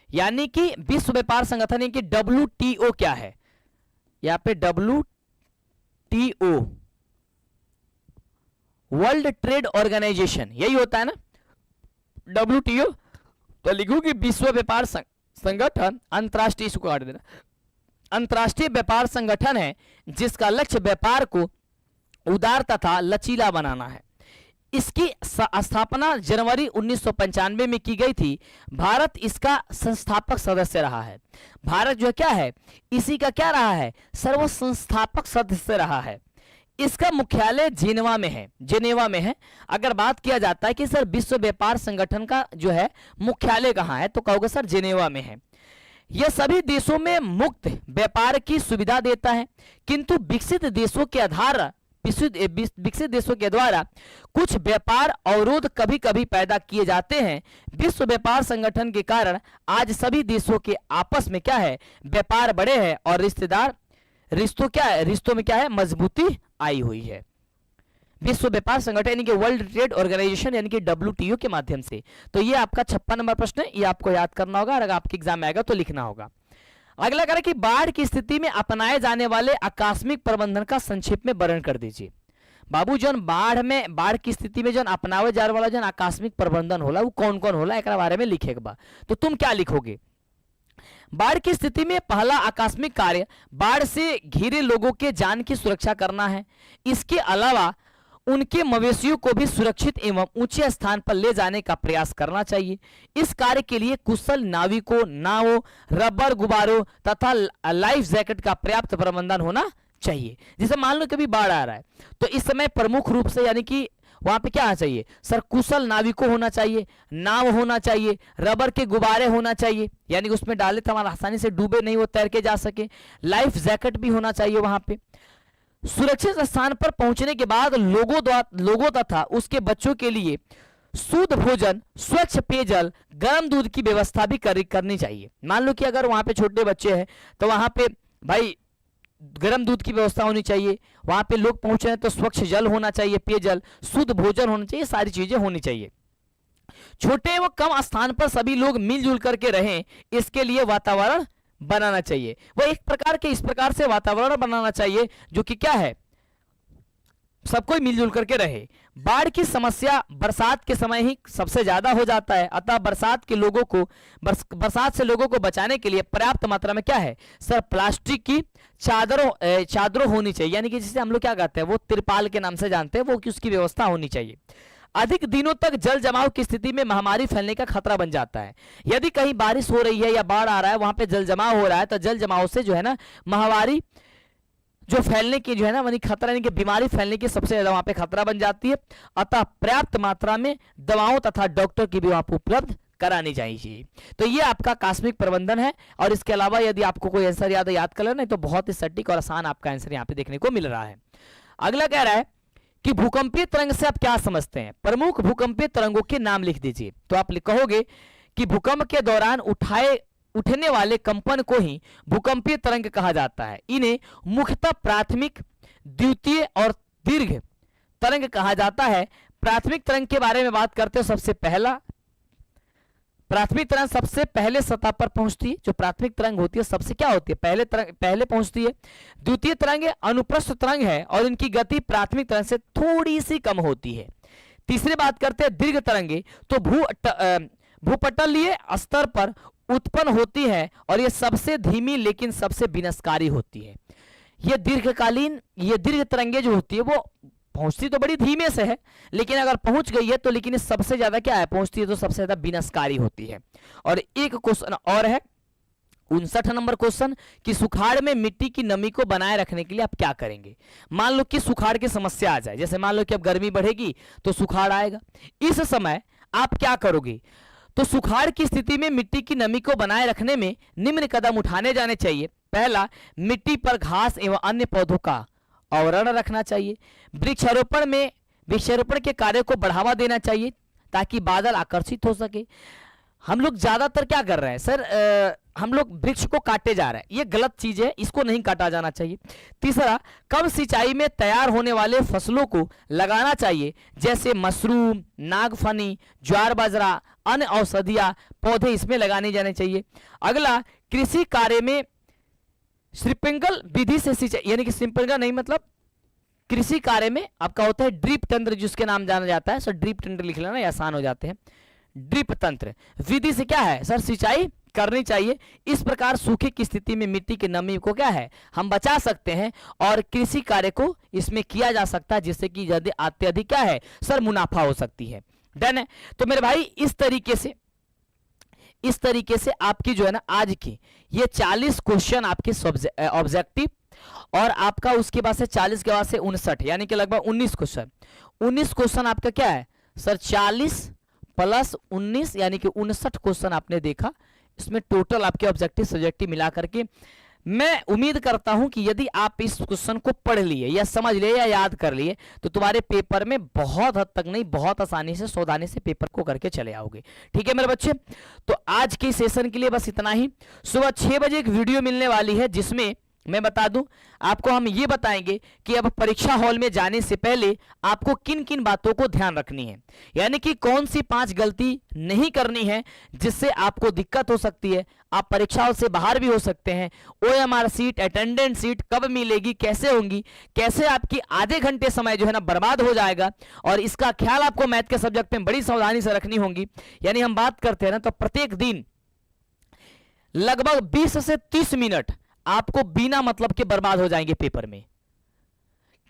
यानी कि विश्व व्यापार संगठन यानी कि WTO क्या है? यहां पे WTO वर्ल्ड ट्रेड ऑर्गेनाइजेशन यही होता है ना, WTO। तो लिखो कि विश्व व्यापार संगठन अंतरराष्ट्रीय, इसको काट देना, अंतरराष्ट्रीय व्यापार संगठन है जिसका लक्ष्य व्यापार को उदार तथा लचीला बनाना है। इसकी स्थापना जनवरी 1995 में की गई थी। भारत इसका संस्थापक सदस्य रहा है। भारत जो क्या है, इसी का क्या रहा है? सर्व संस्थापक सदस्य रहा है। इसका मुख्यालय जेनेवा में है। अगर बात किया जाता है कि सर विश्व व्यापार संगठन का जो है मुख्यालय कहाँ है, तो कहोगे सर जेनेवा में है। यह सभी देशों में मुक्त व्यापार की सुविधा देता है, किंतु विकसित देशों के द्वारा कुछ व्यापार अवरोध कभी कभी पैदा किए जाते हैं। विश्व व्यापार संगठन के कारण आज सभी देशों के आपस में क्या है? व्यापार बढ़े हैं और रिश्तों में क्या है? मजबूती आई हुई है। विश्व व्यापार संगठन यानी कि वर्ल्ड ट्रेड ऑर्गेनाइजेशन यानी कि WTO के माध्यम से। तो ये आपका 56 नंबर प्रश्न है, ये आपको याद करना होगा, और अगर आपके एग्जाम में आएगा तो लिखना होगा। अगला करें कि बाढ़ की स्थिति में अपनाए जाने वाले आकस्मिक प्रबंधन का संक्षेप में वर्णन कर दीजिए। बाबू जन बाढ़ की स्थिति में जन अपनावे जाने वाला जन आकस्मिक प्रबंधन होला वो कौन कौन होला, एक बारे में लिखे के बा। तो तुम क्या लिखोगे? बाढ़ की स्थिति में पहला आकस्मिक कार्य बाढ़ से घिरे लोगों के जान की सुरक्षा करना है। इसके अलावा उनके मवेशियों को भी सुरक्षित एवं ऊंचे स्थान पर ले जाने का प्रयास करना चाहिए। इस कार्य के लिए कुशल नाविकों, नावों, रबर गुब्बारों तथा लाइफ जैकेट का पर्याप्त प्रबंधन होना चाहिए। जैसे मान लो कभी बाढ़ आ रहा है तो इस समय प्रमुख रूप से यानी कि वहां पे क्या आना चाहिए सर? कुशल नाविकों होना चाहिए, नाव होना चाहिए, रबर के गुब्बारे होना चाहिए, यानी कि उसमें डाले तो हमारा आसानी से डूबे नहीं, वो तैर के जा सके। लाइफ जैकेट भी होना चाहिए वहां पे। सुरक्षित स्थान पर पहुंचने के बाद लोगों तथा उसके बच्चों के लिए शुद्ध भोजन, स्वच्छ पेयजल, गर्म दूध की व्यवस्था भी करनी चाहिए। मान लो कि अगर वहां पे छोटे बच्चे हैं तो वहां पे भाई गर्म दूध की व्यवस्था होनी चाहिए। वहां पे लोग पहुंचे हैं तो स्वच्छ जल होना चाहिए, पेयजल, शुद्ध भोजन होना चाहिए, सारी चीजें होनी चाहिए। छोटे व कम स्थान पर सभी लोग मिलजुल करके रहें, इसके लिए वातावरण बनाना चाहिए। वह एक प्रकार के इस प्रकार से वातावरण बनाना चाहिए जो कि क्या है, सब कोई मिलजुल करके रहे। बाढ़ की समस्या बरसात के समय ही सबसे ज्यादा हो जाता है, अतः बरसात से लोगों को बचाने के लिए पर्याप्त मात्रा में क्या है सर? प्लास्टिक की चादरों होनी चाहिए, यानी कि जिसे हम लोग क्या कहते हैं वो तिरपाल के नाम से जानते हैं, वो कि उसकी व्यवस्था होनी चाहिए। अधिक दिनों तक जल जमाव की स्थिति में महामारी फैलने का खतरा बन जाता है। यदि कहीं बारिश हो रही है या बाढ़ आ रहा है, वहां पे जल जमाव हो रहा है, तो जल जमाव से जो है ना महामारी जो फैलने की जो है ना वही खतरा, यानी कि बीमारी फैलने की सबसे ज्यादा वहां पे खतरा बन जाती है। अतः पर्याप्त मात्रा में दवाओं तथा डॉक्टर की भी वहां पर उपलब्ध करानी चाहिए। तो ये आपका आकस्मिक प्रबंधन है। और इसके अलावा यदि आपको कोई आंसर याद कर लेना, तो बहुत ही सटीक और आसान आपका आंसर यहाँ पे देखने को मिल रहा है। अगला कह रहा है कि भूकंपीय तरंग से आप क्या समझते हैं? प्रमुख भूकंपीय तरंगों के नाम लिख दीजिए। तो आप कहोगे कि भूकंप के दौरान उठने वाले कंपन को ही भूकंपीय तरंग कहा जाता है। इन्हें मुख्यतः प्राथमिक, द्वितीय और दीर्घ तरंग कहा जाता है। प्राथमिक तरंग के बारे में बात करते हो, प्राथमिक तरंग सबसे पहले सतह पर पहुंचती है। जो प्राथमिक तरंग होती है सबसे क्या होती है? पहले पहुंचती है। द्वितीय तरंग अनुप्रस्थ तरंग है और इनकी गति प्राथमिक तरंग से थोड़ी सी कम होती है। तीसरी बात करते हैं दीर्घ तरंगे, तो भूपटलीय स्तर पर उत्पन्न होती है और ये सबसे धीमी लेकिन सबसे विनाशकारी होती है। ये दीर्घ तरंगे जो होती है वो पहुंचती तो बड़ी धीमे से है, लेकिन अगर पहुंच गई है तो लेकिन सबसे ज्यादा क्या है, पहुंचती है तो सबसे ज्यादा विनाशकारी होती है। और एक क्वेश्चन और है 59 नंबर क्वेश्चन कि सुखाड़ में मिट्टी की नमी को बनाए रखने के लिए आप क्या करेंगे? मान लो कि सुखाड़ की समस्या आ जाए, जैसे मान लो कि अब गर्मी बढ़ेगी तो सुखाड़ आएगा, इस समय आप क्या करोगे? तो सुखाड़ की स्थिति में मिट्टी की नमी को बनाए रखने में निम्न कदम उठाने जाने चाहिए। पहला, मिट्टी पर घास एवं अन्य पौधों का आवरण रखना चाहिए। वृक्षारोपण के कार्य को बढ़ावा देना चाहिए ताकि बादल आकर्षित हो सके। हम लोग ज्यादातर क्या कर रहे हैं सर, हम लोग वृक्ष को काटे जा रहे हैं, ये गलत चीज है, इसको नहीं काटा जाना चाहिए। तीसरा, कम सिंचाई में तैयार होने वाले फसलों को लगाना चाहिए, जैसे मशरूम, नागफनी, ज्वार बाजरा, अन्य औषधियां पौधे इसमें लगाने जाने चाहिए। अगला, कृषि कार्य में स्प्रिंकल विधि से सिंचाई, यानी कि स्प्रिंकलर नहीं, मतलब कृषि कार्य में आपका होता है ड्रिप तंत्र, जिसके नाम जाना जाता है सर, ड्रिप तंत्र लिख लेना, ये आसान हो जाते हैं। ड्रिप तंत्र विधि से क्या है सर, सिंचाई करनी चाहिए। इस प्रकार सूखे की स्थिति में मिट्टी की नमी को क्या है, हम बचा सकते हैं और कृषि कार्य को इसमें किया जा सकता है, जिससे कि यदि अत्यधिक क्या है सर, मुनाफा हो सकती है। डन है। तो मेरे भाई इस तरीके से आपकी जो है ना आज की ये 40 क्वेश्चन आपके ऑब्जेक्टिव, और आपका उसके बाद से 40 के बाद से 59, यानी कि लगभग 19 क्वेश्चन। 19 क्वेश्चन आपका क्या है सर, 40 प्लस 19 यानी कि 59 क्वेश्चन आपने देखा। इसमें टोटल आपके ऑब्जेक्टिव सब्जेक्टिव मिला करके मैं उम्मीद करता हूं कि यदि आप इस क्वेश्चन को पढ़ लिए या समझ लिए या याद कर लिए तो तुम्हारे पेपर में बहुत हद तक नहीं, बहुत आसानी से सावधानी से पेपर को करके चले आओगे। ठीक है मेरे बच्चे, तो आज के सेशन के लिए बस इतना ही। सुबह 6 बजे एक वीडियो मिलने वाली है, जिसमें मैं बता दूं आपको, हम ये बताएंगे कि अब परीक्षा हॉल में जाने से पहले आपको किन किन बातों को ध्यान रखनी है, यानी कि कौन सी 5 गलती नहीं करनी है जिससे आपको दिक्कत हो सकती है, आप परीक्षा हॉल से बाहर भी हो सकते हैं। OMR सीट, अटेंडेंस सीट कब मिलेगी, कैसे होंगी, कैसे आपकी आधे घंटे समय जो है ना बर्बाद हो जाएगा, और इसका ख्याल आपको मैथ के सब्जेक्ट में बड़ी सावधानी से रखनी होगी। यानी हम बात करते हैं ना, तो प्रत्येक दिन लगभग 20 से 30 मिनट आपको बिना मतलब के बर्बाद हो जाएंगे पेपर में,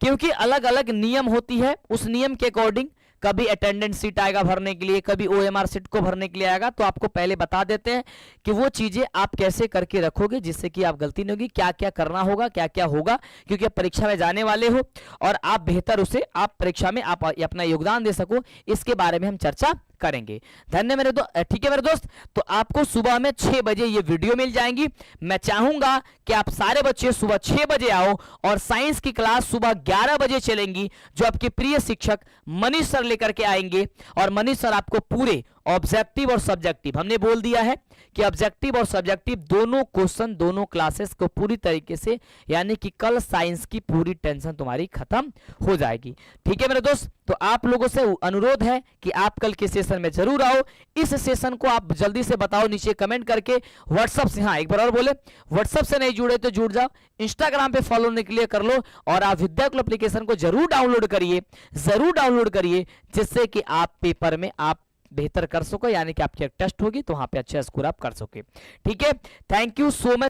क्योंकि अलग अलग नियम होती है। उस नियम के अकॉर्डिंग कभी अटेंडेंस सीट आएगा भरने के लिए, कभी OMR सीट को भरने के लिए आएगा, तो आपको पहले बता देते हैं कि वो चीजें आप कैसे करके रखोगे जिससे कि आप गलती नहीं होगी, क्या क्या करना होगा, क्या क्या होगा, क्योंकि आप परीक्षा में जाने वाले हो और आप बेहतर उसे आप परीक्षा में आप अपना योगदान दे सको, इसके बारे में हम चर्चा करेंगे। धन्य मेरे ठीक है मेरे दोस्त, तो आपको सुबह में 6 बजे ये वीडियो मिल जाएंगी। मैं चाहूंगा कि आप सारे बच्चे सुबह 6 बजे आओ, और साइंस की क्लास सुबह 11 बजे चलेंगी, जो आपके प्रिय शिक्षक मनीष सर लेकर के आएंगे। और मनीष सर आपको पूरे ऑब्जेक्टिव और सब्जेक्टिव, हमने बोल दिया है कि ऑब्जेक्टिव और सब्जेक्टिव दोनों क्वेश्चन, दोनों क्लासेस को पूरी तरीके से, यानी कि कल साइंस की पूरी टेंशन तुम्हारी खत्म हो जाएगी। ठीक है मेरे दोस्त, तो आप लोगों से अनुरोध है कि आप कल के सेशन में जरूर आओ। इस सेशन को आप जल्दी से बताओ नीचे कमेंट करके, व्हाट्सएप से, हाँ एक बार और बोले, व्हाट्सएप से नहीं जुड़े तो जुड़ जाओ, इंस्टाग्राम पे फॉलो होने के लिए कर लो, और आप विद्याकुल एप्लीकेशन को जरूर डाउनलोड करिए, जिससे कि आप पेपर में आप बेहतर कर सको, यानी कि आपकी एक टेस्ट होगी तो वहां पे अच्छा स्कोर आप कर सके। ठीक है, थैंक यू सो मच।